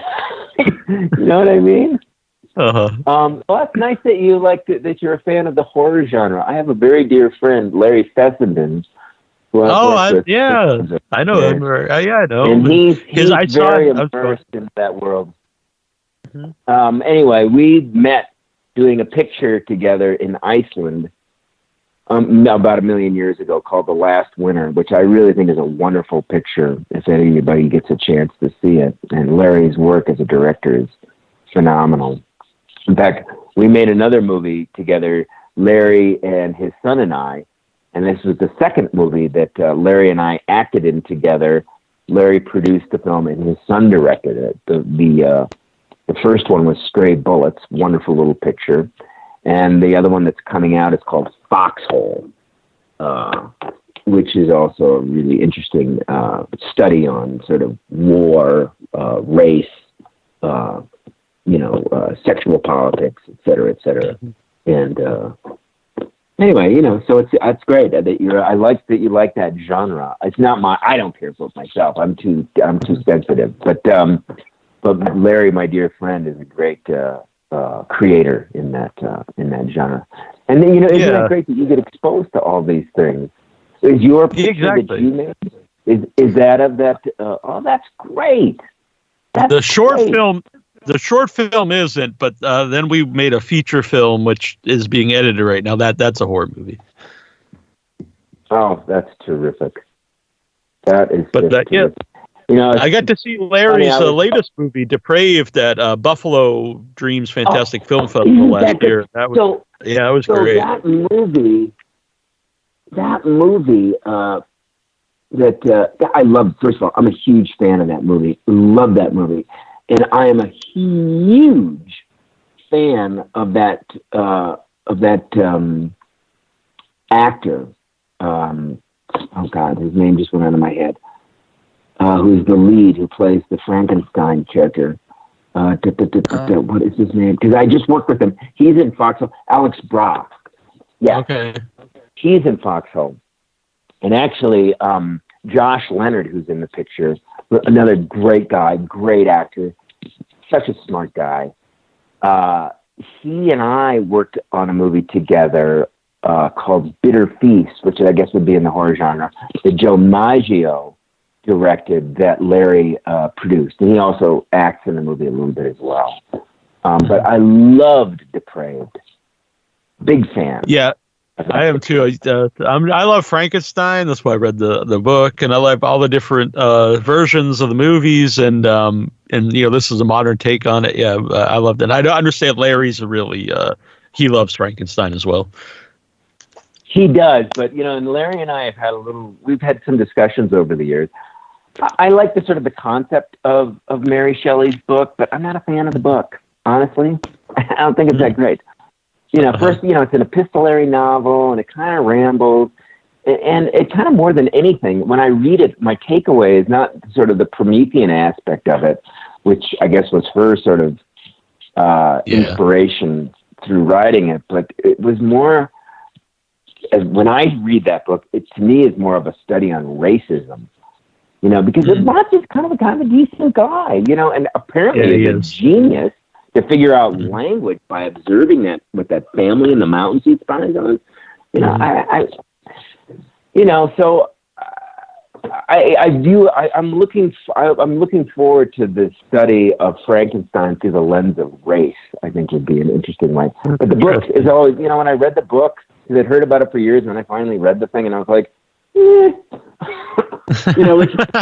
You know what I mean? Well, that's nice that you that you're a fan of the horror genre. I have a very dear friend, Larry Fessenden. I know him. I know. And he's very immersed in that world. Anyway, we met doing a picture together in Iceland about 1 million years ago called The Last Winter, which I really think is a wonderful picture if anybody gets a chance to see it. And Larry's work as a director is phenomenal. In fact, we made another movie together, Larry and his son and I, and this was the second movie that Larry and I acted in together. Larry produced the film and his son directed it. The first one was Stray Bullets, wonderful little picture. And the other one that's coming out is called Foxhole, which is also a really interesting study on sort of war, race, sexual politics, et cetera, et cetera. And anyway, so it's great that I like that you like that genre. It's not I don't care for it myself. I'm too sensitive. But Larry, my dear friend, is a great creator in that genre. And then isn't it great that you get exposed to all these things? Is your picture that you made is that of that? That's great. The short film isn't, but then we made a feature film which is being edited right now. That's a horror movie. Oh, that's terrific. That is. But terrific. I got to see Larry's latest movie, Depraved, at Buffalo Dreams Fantastic Film Festival last year. That was great. That movie that I love. First of all, I'm a huge fan of that movie. Love that movie, and I am a huge fan of that actor. Oh God, his name just went out of my head. who's the lead, who plays the Frankenstein character. What is his name? Because I just worked with him. He's in Foxhole. Alex Bra. Yeah. Okay. He's in Foxhole. And actually, Josh Leonard, who's in the picture, another great guy, great actor, such a smart guy. He and I worked on a movie together called Bitter Feast, which I guess would be in the horror genre, that Joe Maggio directed, that Larry produced. And he also acts in the movie a little bit as well. But I loved Depraved. Big fan. Yeah, I am too. I love Frankenstein. That's why I read the book, and I love all the different versions of the movies. And this is a modern take on it. Yeah, I loved it. I don't understand. Larry's he loves Frankenstein as well. He does, but and Larry and I we've had some discussions over the years. I like the sort of the concept of Mary Shelley's book, but I'm not a fan of the book, honestly. I don't think it's that great. First, it's an epistolary novel, and it kind of rambles, and it kind of more than anything, when I read it, my takeaway is not sort of the Promethean aspect of it, which I guess was her sort of inspiration through writing it, but it was more, when I read that book, it to me is more of a study on racism, because Mott's is kind of a decent guy, and apparently he's a genius to figure out language by observing that with that family in the mountains he spies on. I'm looking forward to the study of Frankenstein through the lens of race. I think would be an interesting way. But the book is always, when I read the book, because I'd heard about it for years, and then I finally read the thing, and I was like, which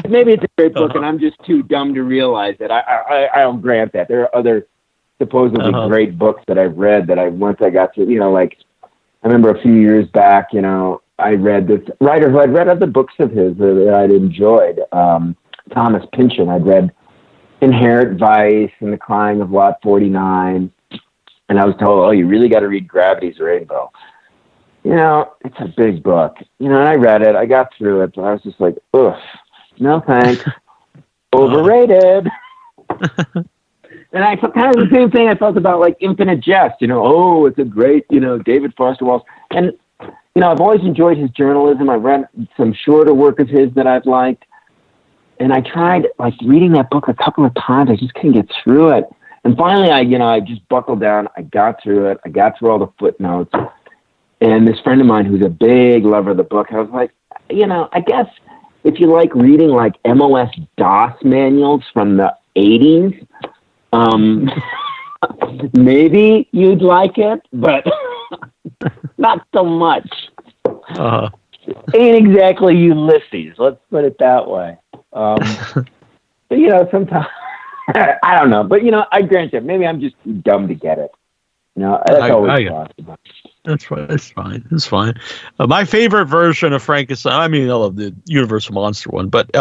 maybe it's a great book, and I'm just too dumb to realize that. I'll grant that there are other supposedly great books that I've read that once I got to, I remember a few years back, I read this writer who I'd read other books of his that I'd enjoyed, Thomas Pynchon. I'd read Inherent Vice and The Crying of Lot 49, and I was told, you really got to read Gravity's Rainbow. It's a big book, and I read it, I got through it, but I was just like, ugh, no thanks, overrated. And I felt kind of the same thing I felt about like Infinite Jest, it's a great, David Foster Wallace. And, I've always enjoyed his journalism. I read some shorter work of his that I've liked. And I tried like reading that book a couple of times. I just couldn't get through it. And finally, I just buckled down. I got through it. I got through all the footnotes. And this friend of mine who's a big lover of the book, I was like, I guess if you like reading like MOS-DOS manuals from the 80s, maybe you'd like it, but not so much. Ain't exactly Ulysses, let's put it that way. But sometimes I don't know. But I grant you, maybe I'm just too dumb to get it. That's always possible. That's fine. It's fine. My favorite version of Frankenstein. I mean, I love the Universal Monster one, but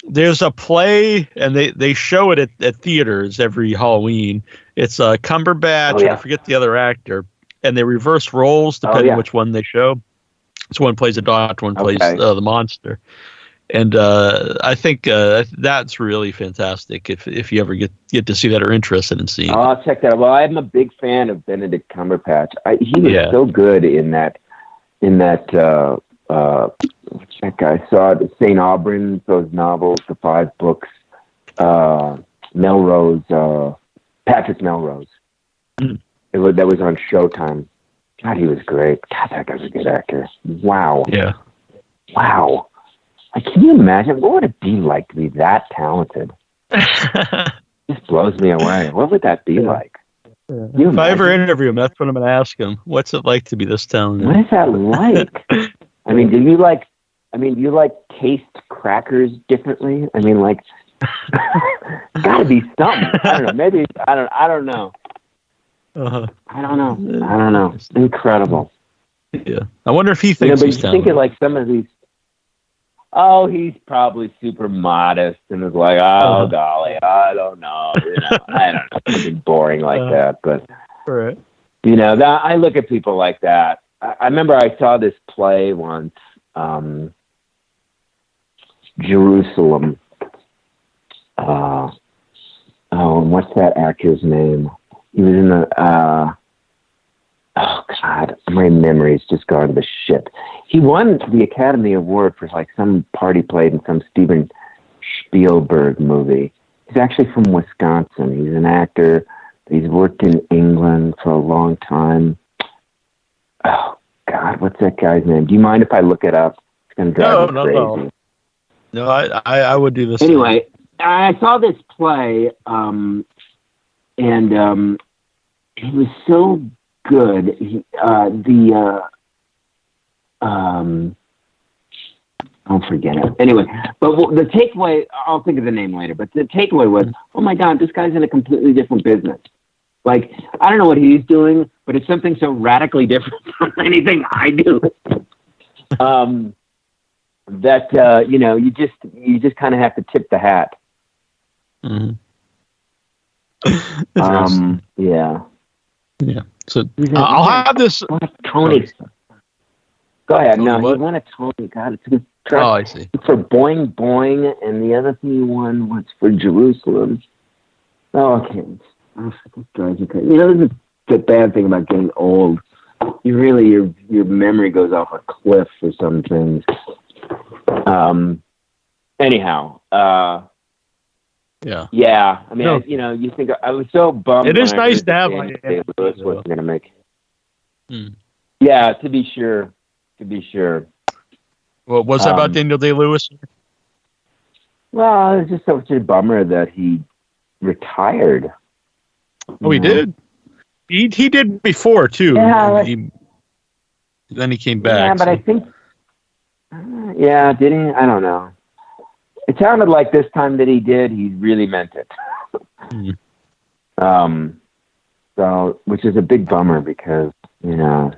there's a play, and they show it at theaters every Halloween. It's Cumberbatch, and I forget the other actor, and they reverse roles depending on which one they show. So one plays a doctor, one plays the monster. And I think that's really fantastic if you ever get to see that or interested in seeing it. I'll check that out. Well, I'm a big fan of Benedict Cumberbatch. He was so good in that what's that guy? I saw it, St. Aubyn's, those novels, the 5 books, Melrose, Patrick Melrose. That was on Showtime. God, he was great. God, that guy's a good actor. Wow. Yeah. Wow. Can you imagine? What would it be like to be that talented? It just blows me away. What would that be like? If I ever interview him, that's what I'm going to ask him. What's it like to be this talented? What is that like? Do you taste crackers differently? It's got to be something. I don't know. Maybe I don't know. I don't know. It's incredible. Yeah. I wonder if he thinks he's talented. Thinking like some of these. Oh, he's probably super modest and is like, golly, I don't know. I don't know. Something boring like that. But, right. I look at people like that. I remember I saw this play once. Jerusalem. And what's that actor's name? He was in the, oh God, my memory's just gone to shit. He won the Academy Award for like some part he played in some Steven Spielberg movie. He's actually from Wisconsin. He's an actor. He's worked in England for a long time. Oh God, what's that guy's name? Do you mind if I look it up? It's going to drive me crazy. No, I would do this. Anyway, I saw this play, and it was so good. I'll forget it. Anyway, but the takeaway, I'll think of the name later, but the takeaway was, oh my God, this guy's in a completely different business. Like, I don't know what he's doing, but it's something so radically different from anything I do. That, you just kind of have to tip the hat. Mm-hmm. Yeah. Yeah. So I'll have this. Tony. Go ahead. No, he won a Tony. God, it's a good track. Oh, I see. For Boing Boing, and the other thing he won was for Jerusalem. Oh, okay. This is the bad thing about getting old. You really, your memory goes off a cliff for some things. Anyhow. Yeah. Yeah. I mean, you think I was so bummed. It is nice to have like Lewis wasn't going to make. Hmm. Yeah, to be sure. Well, what's that about Daniel Day-Lewis? Well, it was just such a bummer that he retired. Oh, he did? He did before, too. Yeah, then he came back. Yeah, but I think... did he? I don't know. It sounded like this time that he did, he really meant it. So, which is a big bummer because, man...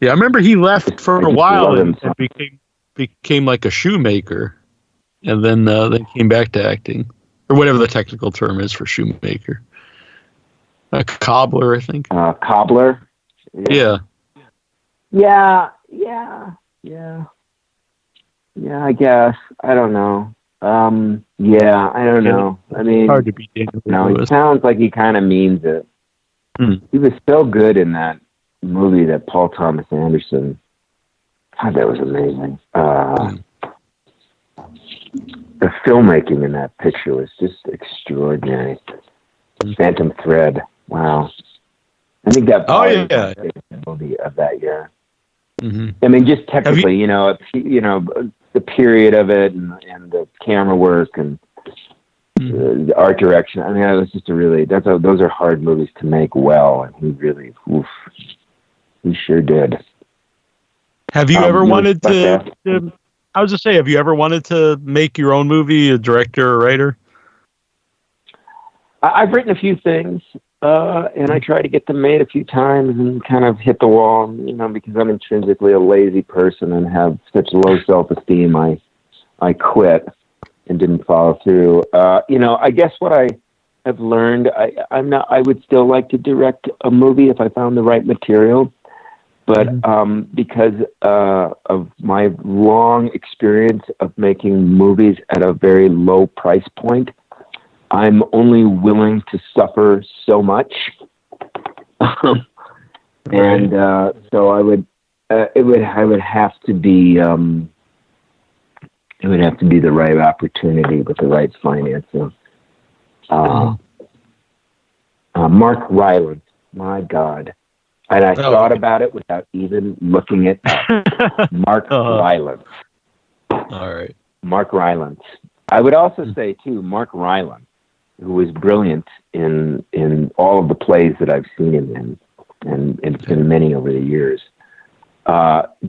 Yeah, I remember he left for a while and became like a shoemaker, and then came back to acting, or whatever the technical term is for shoemaker. A cobbler, I think. Cobbler? Yeah. Yeah, I guess. I don't know. I don't know. I mean, hard to beat Daniel Day-Lewis. It sounds like he kind of means it. He was so good in that movie that Paul Thomas Anderson. God, that was amazing. The filmmaking in that picture was just extraordinary. Phantom Thread. Wow. I think that movie of that year. Mm-hmm. I mean, just technically, the period of it and the camera work and the art direction. I mean, it was just those are hard movies to make well, and he really, he sure did. Have you ever wanted to? I was just say, have you ever wanted to make your own movie, a director or writer? I've written a few things, and I tried to get them made a few times and kind of hit the wall, because I'm intrinsically a lazy person and have such low self-esteem. I quit and didn't follow through. I guess what I have learned, I would still like to direct a movie if I found the right material. But because of my long experience of making movies at a very low price point, I'm only willing to suffer so much. And so I would have to be the right opportunity with the right financing. Mark Rylance, my God. And I thought about it without even looking it up. Mark Rylance. All right. Mark Rylance. I would also say, too, Mark Rylance, who was brilliant in all of the plays that I've seen him in, and it's been many over the years,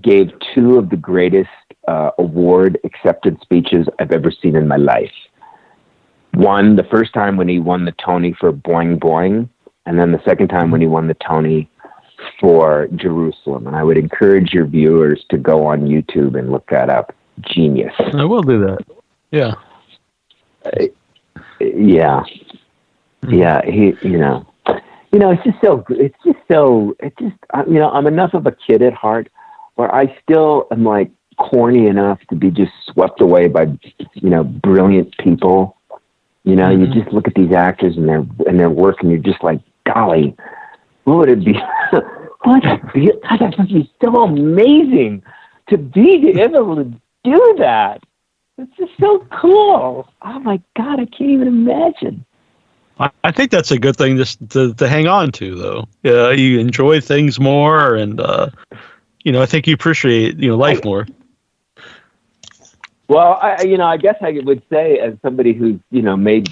gave two of the greatest award acceptance speeches I've ever seen in my life. One, the first time when he won the Tony for Boing Boing, and then the second time when he won the Tony for Jerusalem. And I would encourage your viewers to go on YouTube and look that up. Genius. I will do that. Yeah. Yeah. He, I'm enough of a kid at heart where I still am like corny enough to be just swept away by, brilliant people. You just look at these actors and their work, and you're just like, golly, what would it be? That must be so amazing to be able to do that. It's just so cool. Oh my God, I can't even imagine. I think that's a good thing just to hang on to, though. Yeah, you enjoy things more, and I think you appreciate life more. Well, I guess I would say, as somebody who's made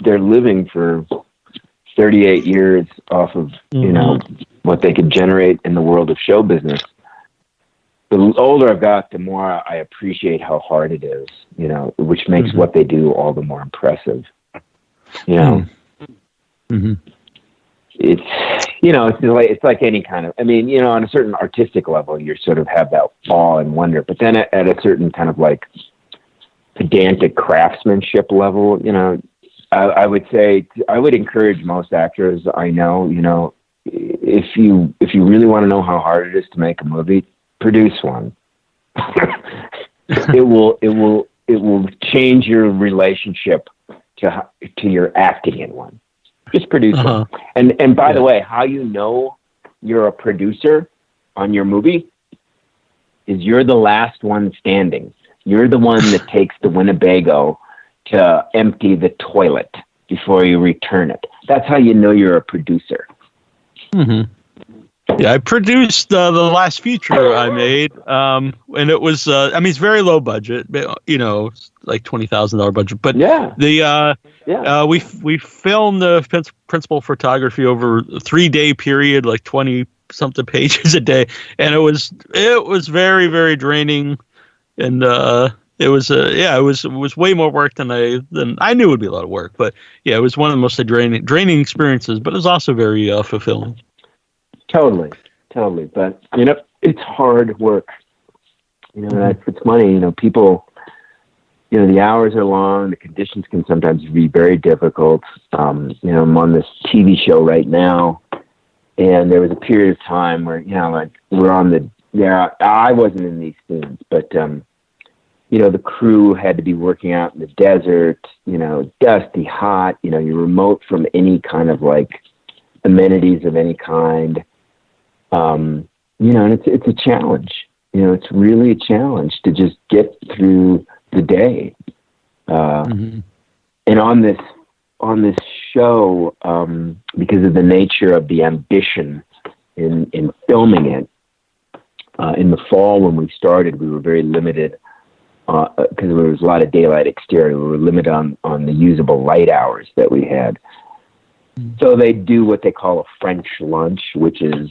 their living for 38 years off of what they could generate in the world of show business, the older I've got, the more I appreciate how hard it is. Which makes what they do all the more impressive. It's like any kind of, on a certain artistic level, you sort of have that awe and wonder, but then at a certain kind of like pedantic craftsmanship level, I would say, I would encourage most actors I know, if you really want to know how hard it is to make a movie, produce one. It will change your relationship to your acting in one. Just produce one. And by the way, how you know you're a producer on your movie is you're the last one standing. You're the one that takes the Winnebago to empty the toilet before you return it. That's how you know you're a producer. Yeah, I produced the last feature I made, and it was, it's very low budget, like $20,000 budget. But we filmed the principal photography over a 3-day period, like 20-something pages a day, and it was very, very draining, and it was way more work than I knew it would be a lot of work. But yeah, it was one of the most draining experiences, but it was also very fulfilling. Totally. But, it's hard work. It's money. People, the hours are long. The conditions can sometimes be very difficult. I'm on this TV show right now, and there was a period of time where, we're on I wasn't in these scenes, but, the crew had to be working out in the desert, dusty, hot, you're remote from any kind of like amenities of any kind. And it's a challenge. It's really a challenge to just get through the day. And on this show, because of the nature of the ambition in filming it, in the fall when we started, we were very limited because there was a lot of daylight exterior. We were limited on the usable light hours that we had. So they do what they call a French lunch, which is,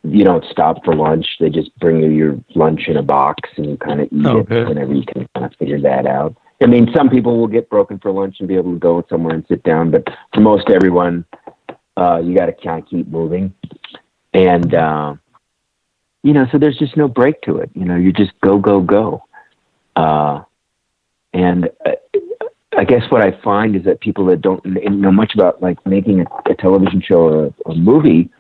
you don't stop for lunch. They just bring you your lunch in a box and you kind of eat it whenever you can kind of figure that out. Some people will get broken for lunch and be able to go somewhere and sit down, but for most everyone, you got to kind of keep moving. And, so there's just no break to it. You just go. And I guess what I find is that people that don't know much about like making a television show or a movie,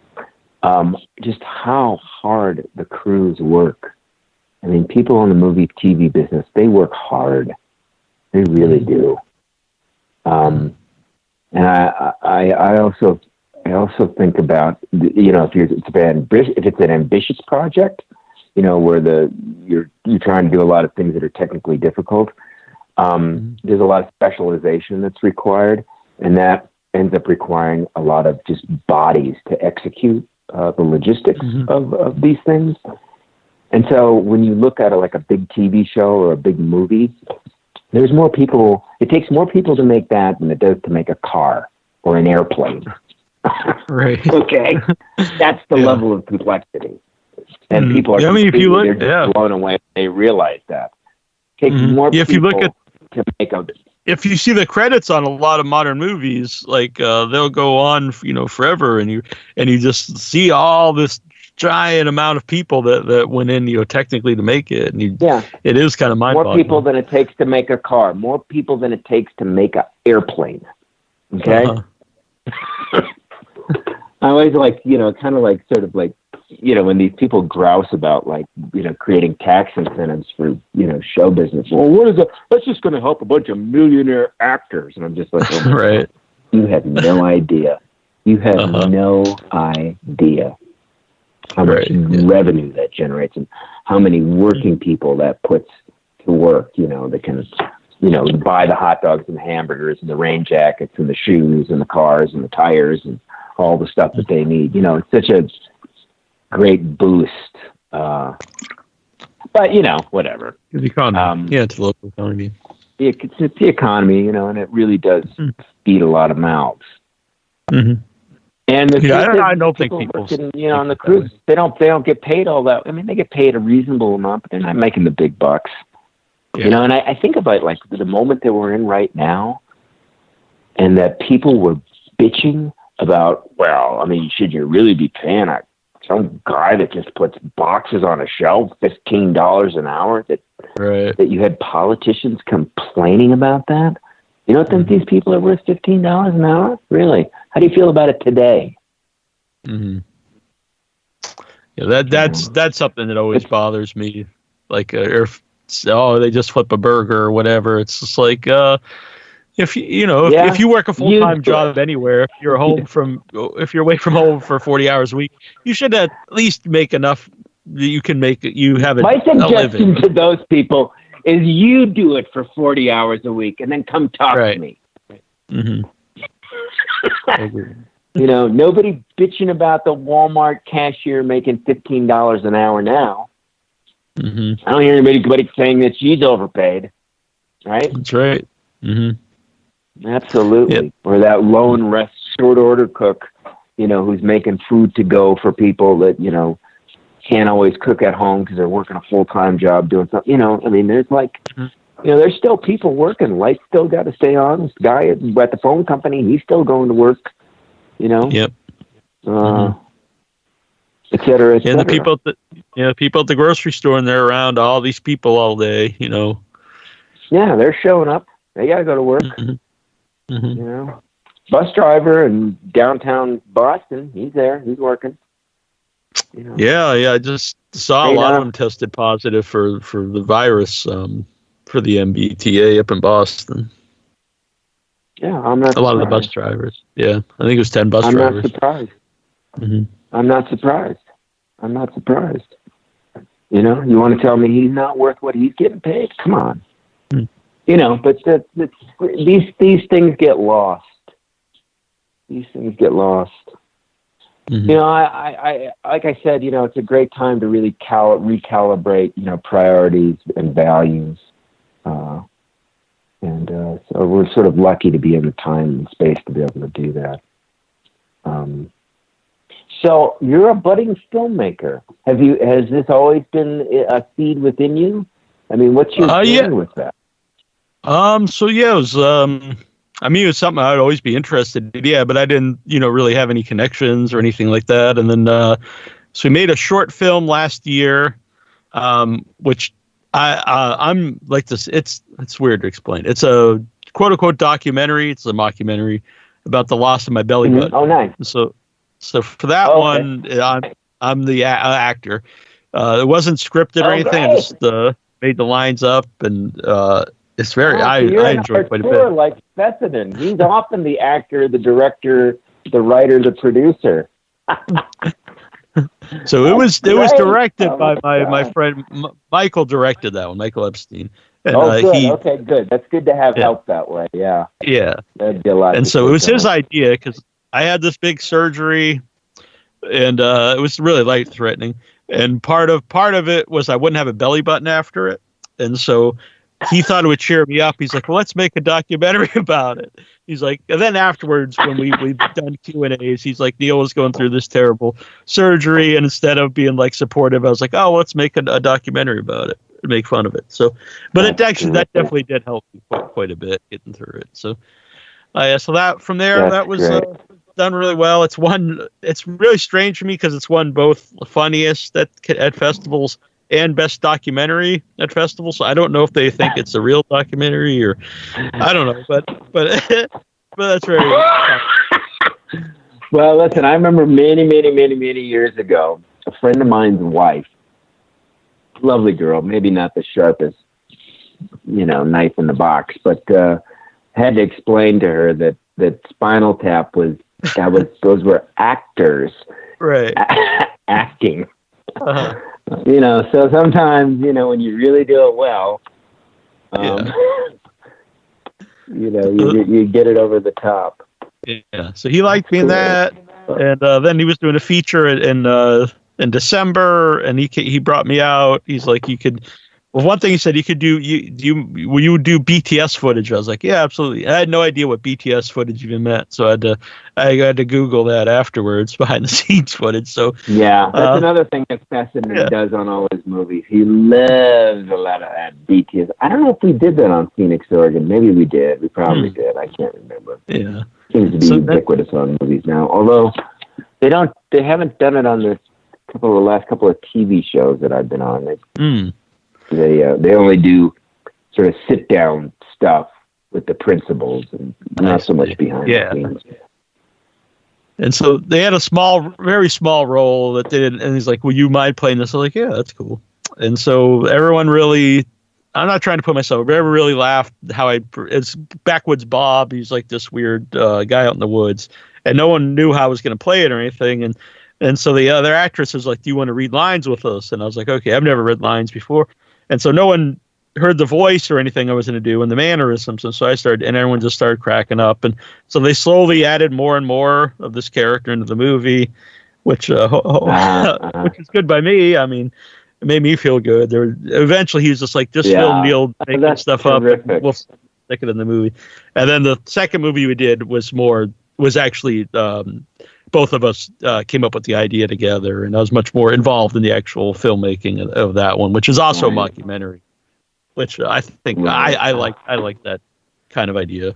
just how hard the crews work. People in the movie TV business, they work hard. They really do. And I also think about, if it's an ambitious project, where you're trying to do a lot of things that are technically difficult. There's a lot of specialization that's required, and that ends up requiring a lot of just bodies to execute the logistics of these things. And so when you look at a big TV show or a big movie, there's more people. It takes more people to make that than it does to make a car or an airplane. Right. Okay. That's the level of complexity. And people are they're just blown away. They realize that. It takes more people to make a... If you see the credits on a lot of modern movies, like they'll go on, forever, and you just see all this giant amount of people that went in, technically to make it. And it is kind of mind-boggling. More people than it takes to make a car. More people than it takes to make an airplane. Okay. I always kind of when these people grouse about like, creating tax incentives for, show business. Well, what is it? That's just going to help a bunch of millionaire actors. And I'm just like, oh right. God, you have no idea. You have no idea how much revenue that generates and how many working people that puts to work, that can, buy the hot dogs and the hamburgers and the rain jackets and the shoes and the cars and the tires and all the stuff that they need. It's such a great boost. But, whatever. The economy. It's the local economy. It's the economy, and it really does feed a lot of mouths. Mm-hmm. And I don't think people working, on the cruise, they don't get paid all that. I mean, they get paid a reasonable amount, but they're not making the big bucks. Yeah. And I think about like the moment that we're in right now, and that people were bitching about, well, I mean, should you really be paying some guy that just puts boxes on a shelf, $15 an hour? That you had politicians complaining about that. You don't think these people are worth $15 an hour? Really? How do you feel about it today? Mm-hmm. Yeah, that's something that always bothers me. Like, they just flip a burger or whatever. It's just like, if you work a full-time job anywhere, if you're away from home for 40 hours a week, you should at least make enough that you can make it. You have My suggestion to those people is you do it for 40 hours a week and then come talk to me. Mm-hmm. Nobody bitching about the Walmart cashier making $15 an hour now. Mm-hmm. I don't hear anybody saying that she's overpaid, right? That's right. Mm-hmm. Absolutely. Yep. Or that lone rest short order cook, who's making food to go for people that, can't always cook at home because they're working a full-time job doing something. There's like, there's still people working. Lights still got to stay on. This guy at the phone company, he's still going to work, Yep. Et cetera, et cetera. And the people at the grocery store, and they're around all these people all day, Yeah, they're showing up. They got to go to work. Mm-hmm. Mm-hmm. Bus driver in downtown Boston, he's there. He's working. Yeah. I just saw a lot of them tested positive for the virus for the MBTA up in Boston. Yeah, I'm not surprised. A lot of the bus drivers. Yeah, I think it was 10 bus drivers. I'm not surprised. Mm-hmm. I'm not surprised. You want to tell me he's not worth what he's getting paid? Come on. But these things get lost. Mm-hmm. I like I said, it's a great time to really recalibrate, priorities and values. So we're sort of lucky to be in the time and space to be able to do that. So you're a budding filmmaker. Has this always been a seed within you? I mean, what's your plan with that? It was, it was something I'd always be interested in. But I didn't, really have any connections or anything like that. And then, so we made a short film last year, which I'm like this. It's weird to explain. It's a quote unquote documentary. It's a mockumentary about the loss of my belly button. Oh, nice. So for that one, I'm the actor. It wasn't scripted or anything. I just made the lines up, and it's very. I enjoyed quite a bit. Like Fessenden, he's often the actor, the director, the writer, the producer. So it was directed by my friend Michael. Directed that one, Michael Epstein. And, good. Okay, good. That's good to have help that way. Yeah. Yeah. That'd be a lot. And so it was his idea because I had this big surgery, and it was really life-threatening. And part of it was I wouldn't have a belly button after it, and so he thought it would cheer me up. He's like, "Well, let's make a documentary about it." He's like, and then afterwards, when we've done Q&As, he's like, "Neil was going through this terrible surgery, and instead of being like supportive, I was like, oh, let's make a documentary about it, and make fun of it." So, but that definitely did help me quite a bit getting through it. So, so that from there, that was done really well. It's really strange for me because it's won both funniest at festivals and best documentary at festivals. So I don't know if they think it's a real documentary or I don't know, but that's very. Well, listen, I remember many years ago, a friend of mine's wife, lovely girl, maybe not the sharpest, knife in the box, but had to explain to her that Spinal Tap those were actors, right? Acting. Uh-huh. So sometimes, when you really do it well, you get it over the top. Yeah. So he liked me in that, and then he was doing a feature in December, and he brought me out. He's like, you could. Well, one thing he said, you could do. Will you do BTS footage? I was like, yeah, absolutely. I had no idea what BTS footage even meant, so I had to Google that afterwards, behind the scenes footage. So yeah, that's another thing that Fessenden does on all his movies. He loves a lot of that BTS. I don't know if we did that on Phoenix, Oregon. Maybe we did. We probably did. I can't remember. Yeah, seems to be ubiquitous on movies now. Although they haven't done it on the last couple of TV shows that I've been on. They only do sort of sit down stuff with the principals and not so much behind the scenes. And so they had a very small role that they did, and he's like, "Will you mind playing this?" I was like, "Yeah, that's cool." And so everyone really, I'm not trying to put myself, but everyone really laughed it's Backwoods Bob. He's like this weird guy out in the woods, and no one knew how I was going to play it or anything. And so the other actress was like, "Do you want to read lines with us?" And I was like, "Okay, I've never read lines before." And so no one heard the voice or anything I was going to do and the mannerisms. And so and everyone just started cracking up. And so they slowly added more and more of this character into the movie, which which is good by me. I mean, it made me feel good. Eventually he was just like, just film Neil making stuff terrific. Up. We'll stick it in the movie. And then the second movie we did was actually, both of us came up with the idea together, and I was much more involved in the actual filmmaking of that one, which is also a mockumentary, which I think I like that kind of idea.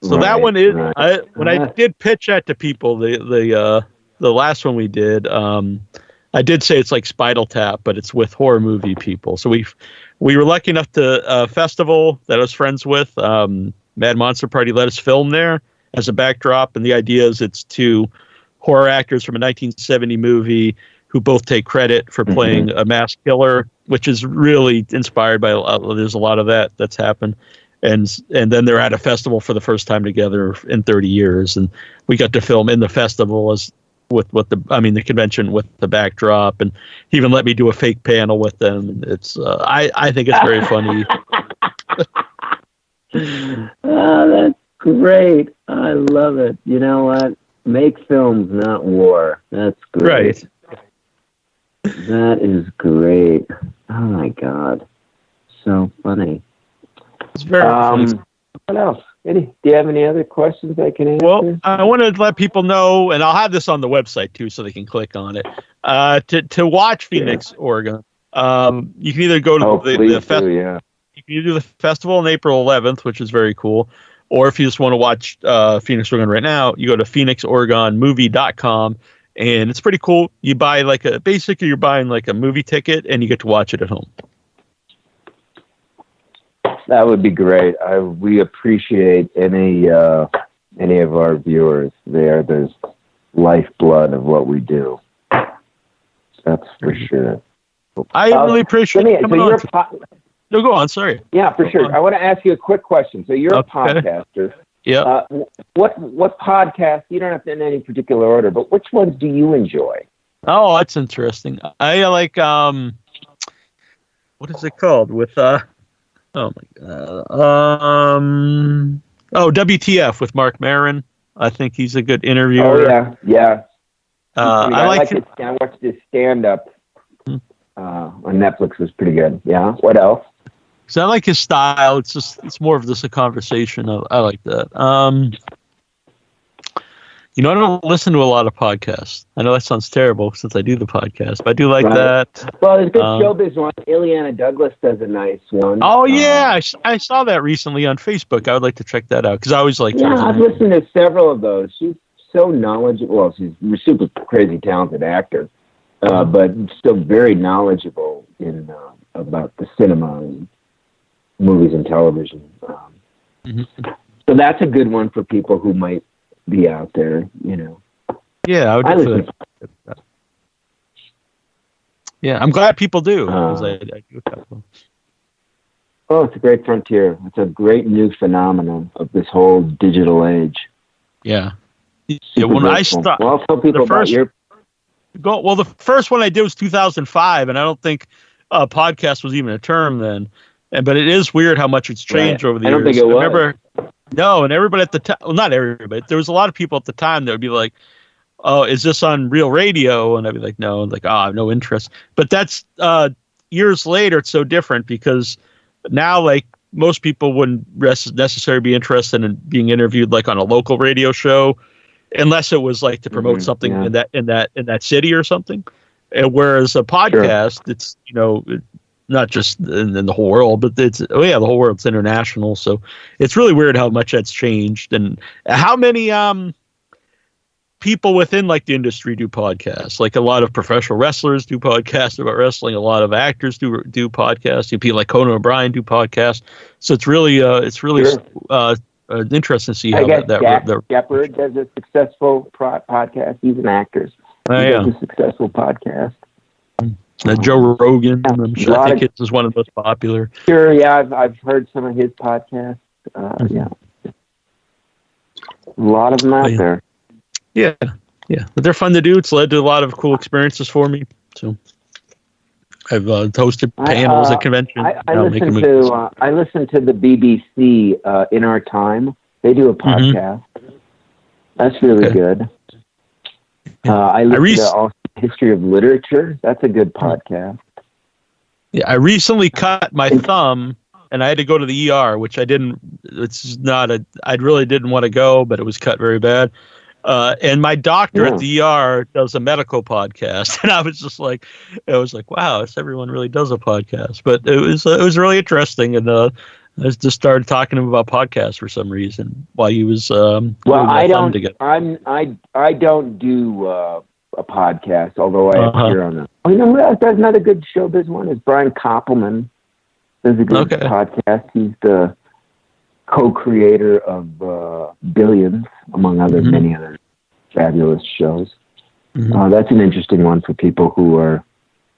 So that one is when I did pitch that to people, the last one we did, I did say it's like Spinal Tap, but it's with horror movie people. So we were lucky enough to a festival that I was friends with, Mad Monster Party, let us film there as a backdrop, and the idea is it's two horror actors from a 1970 movie who both take credit for playing a mass killer, which is really inspired by there's a lot of that's happened, and then they're at a festival for the first time together in 30 years, and we got to film in the festival with the convention with the backdrop, and he even let me do a fake panel with them. It's I think it's very funny. Oh, that's great. I love it. You know what? Make films, not war. That's great. Right. That is great. Oh my God. So funny. It's very funny. What else? Do you have any other questions I can answer? Well, I want to let people know, and I'll have this on the website too, so they can click on it. To watch Phoenix, Oregon, you can either go to the festival. Yeah. You can do the festival on April 11th, which is very cool. Or if you just want to watch Phoenix, Oregon right now, you go to phoenixoregonmovie.com, and it's pretty cool. You buy you're buying like a movie ticket, and you get to watch it at home. That would be great. We appreciate any of our viewers. They are the lifeblood of what we do. That's for sure. I really appreciate it. No, go on. Sorry. Yeah, for sure. I want to ask you a quick question. So you're a podcaster. Yeah. What podcast? You don't have to in any particular order, but which ones do you enjoy? Oh, that's interesting. I like what is it called? With oh my God. WTF with Mark Maron. I think he's a good interviewer. Oh yeah. I like it. I watched his stand-up on Netflix. It was pretty good. Yeah. What else? So I like his style. It's more of just a conversation. I like that. I don't listen to a lot of podcasts. I know that sounds terrible since I do the podcast, but I do like that. Well, there's good showbiz one. Ileana Douglas does a nice one. Oh yeah, I saw that recently on Facebook. I would like to check that out because I always like. Yeah, I've listened to several of those. She's so knowledgeable. Well, she's a super crazy talented actor, but still very knowledgeable in about the cinema and movies and television. So that's a good one for people who might be out there, Yeah, I would listen to that. Yeah, I'm glad people do. I do a couple. Oh, it's a great frontier. It's a great new phenomenon of this whole digital age. Yeah. Yeah, when I stopped, well, I'll tell people about your. Well, the first one I did was 2005, and I don't think podcast was even a term then. But it is weird how much it's changed over the years. I don't think it was. No, and everybody at the time, well, not everybody, there was a lot of people at the time that would be like, "Oh, is this on real radio?" And I'd be like, "No," and like, "Oh, I have no interest." But that's years later. It's so different because now, like, most people wouldn't necessarily be interested in being interviewed like on a local radio show, unless it was like to promote something in that city or something. And whereas a podcast, it's not just in the whole world, but the whole world's international. So it's really weird how much that's changed and how many people within like the industry do podcasts. Like a lot of professional wrestlers do podcasts about wrestling. A lot of actors do podcasts. People like Conan O'Brien do podcasts. So it's really interesting to see how Jack Shepard does a successful podcast. He's an actor. He does a successful podcast. Joe Rogan, I think it's one of the most popular. Sure, yeah, I've heard some of his podcasts. Yeah, a lot of them out there. Yeah, but they're fun to do. It's led to a lot of cool experiences for me. So I've hosted panels at conventions. I listen to the BBC In Our Time. They do a podcast. That's really good. I listen to also History of Literature. That's a good podcast. Yeah, I recently cut my thumb, and I had to go to the ER, which I didn't. I really didn't want to go, but it was cut very bad. And my doctor at the ER does a medical podcast, and I was just like, wow, everyone really does a podcast. But it was really interesting, and I just started talking to him about podcasts for some reason while he was. I don't do a podcast, although I appear on them. There's another good showbiz one. Is Brian Koppelman. There's a good podcast. He's the co-creator of Billions, among many other fabulous shows. That's an interesting one for people who are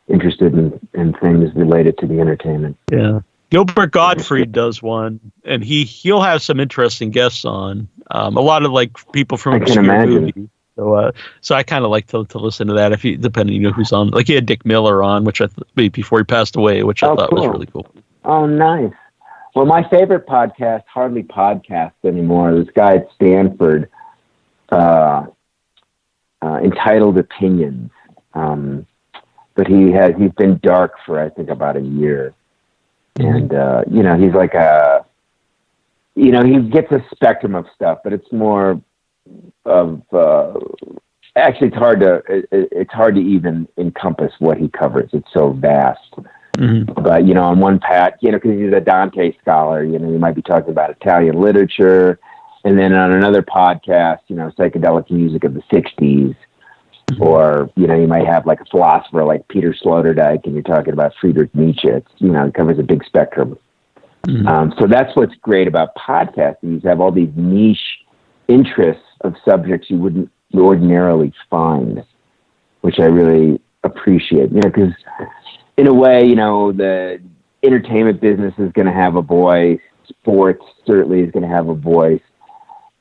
interested in things related to the entertainment. Yeah. Gilbert Gottfried does one, and he'll have some interesting guests on. A lot of like people from obscure movies. So I kind of like to listen to that depending who's on. Like he had Dick Miller on, which before he passed away, which I thought was really cool. Oh, nice. Well, my favorite podcast, hardly podcasts anymore. This guy at Stanford, Entitled Opinions. But he's been dark for I think about a year, and he's like he gets a spectrum of stuff, but it's more of actually it's hard to even encompass what he covers. It's so vast. But on one because he's a Dante scholar, you might be talking about Italian literature, and then on another podcast, psychedelic music of the '60s, or you might have like a philosopher like Peter Sloterdijk, and you're talking about Friedrich Nietzsche. It covers a big spectrum. So that's what's great about podcasting. You have all these niche interests of subjects you wouldn't ordinarily find, which I really appreciate. Because in a way, the entertainment business is going to have a voice. Sports certainly is going to have a voice.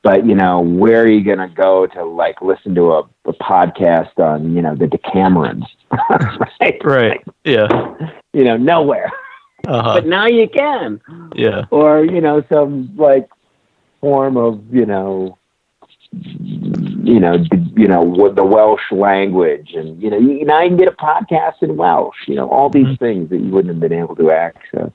But, where are you going to go to, like, listen to a podcast on, the Decameron? Right. Yeah. Nowhere. But now you can. Yeah. Or, some, like, form of, the Welsh language, and now you can get a podcast in Welsh. All these things that you wouldn't have been able to access.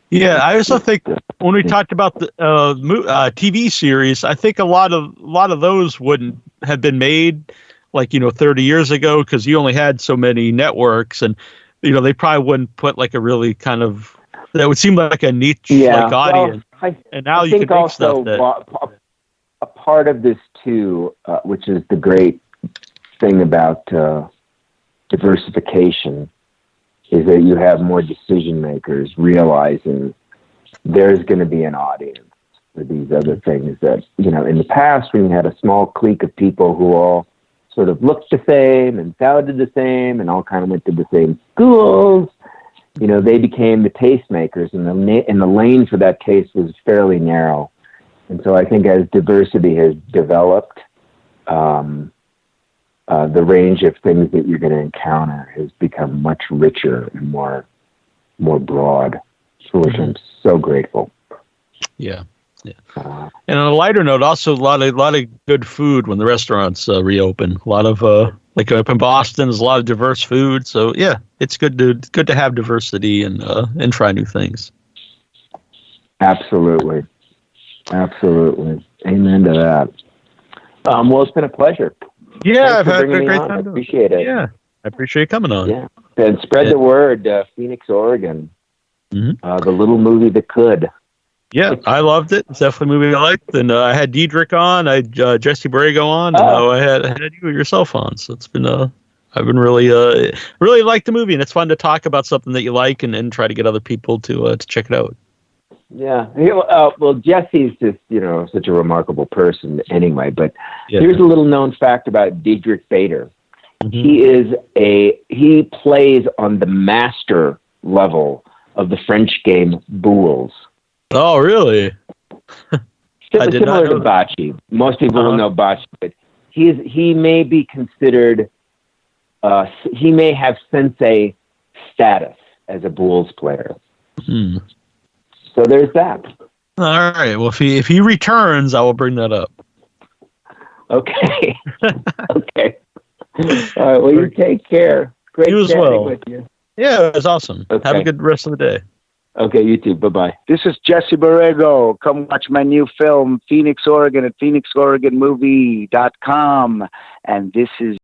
Yeah, I also think when we talked about the TV series, I think a lot of those wouldn't have been made 30 years ago because you only had so many networks, and they probably wouldn't put like a really kind of that would seem like a niche audience. And now you can make stuff that. A part of this too, which is the great thing about diversification, is that you have more decision makers realizing there's going to be an audience for these other things that, in the past when you had a small clique of people who all sort of looked the same and sounded the same and all kind of went to the same schools. You know, they became the tastemakers, and the lane for that taste was fairly narrow. And so I think as diversity has developed, the range of things that you're going to encounter has become much richer and more broad, for which I'm so grateful. Yeah. And on a lighter note, also a lot of good food when the restaurants reopen. A lot of like up in Boston, there's a lot of diverse food. So yeah, it's good to have diversity and try new things. Absolutely. Amen to that. Well, it's been a pleasure. Yeah, I've had a great time. I appreciate it. Yeah, I appreciate you coming on. Yeah, and spread the word. Phoenix, Oregon. The little movie that could. Yeah, I loved it. It's definitely a movie I liked. And I had Diedrich on, I had Jesse Borrego on, and I had you yourself on. So it's been, I've been really liked the movie, and it's fun to talk about something that you like and try to get other people to check it out. Yeah. Well, Jesse's just, such a remarkable person anyway, but here's a little known fact about Diedrich Bader. He plays on the master level of the French game boules. Oh, really? Similar to bocce. Most people will know bocce, but he may be considered, he may have sensei status as a boules player. So there's that. All right. Well, if he returns, I will bring that up. Okay. Okay. All right. Well, you take care. Great chatting with you. Yeah, it was awesome. Okay. Have a good rest of the day. Okay, you too. Bye-bye. This is Jesse Borrego. Come watch my new film, Phoenix, Oregon, at phoenixoregonmovie.com. And this is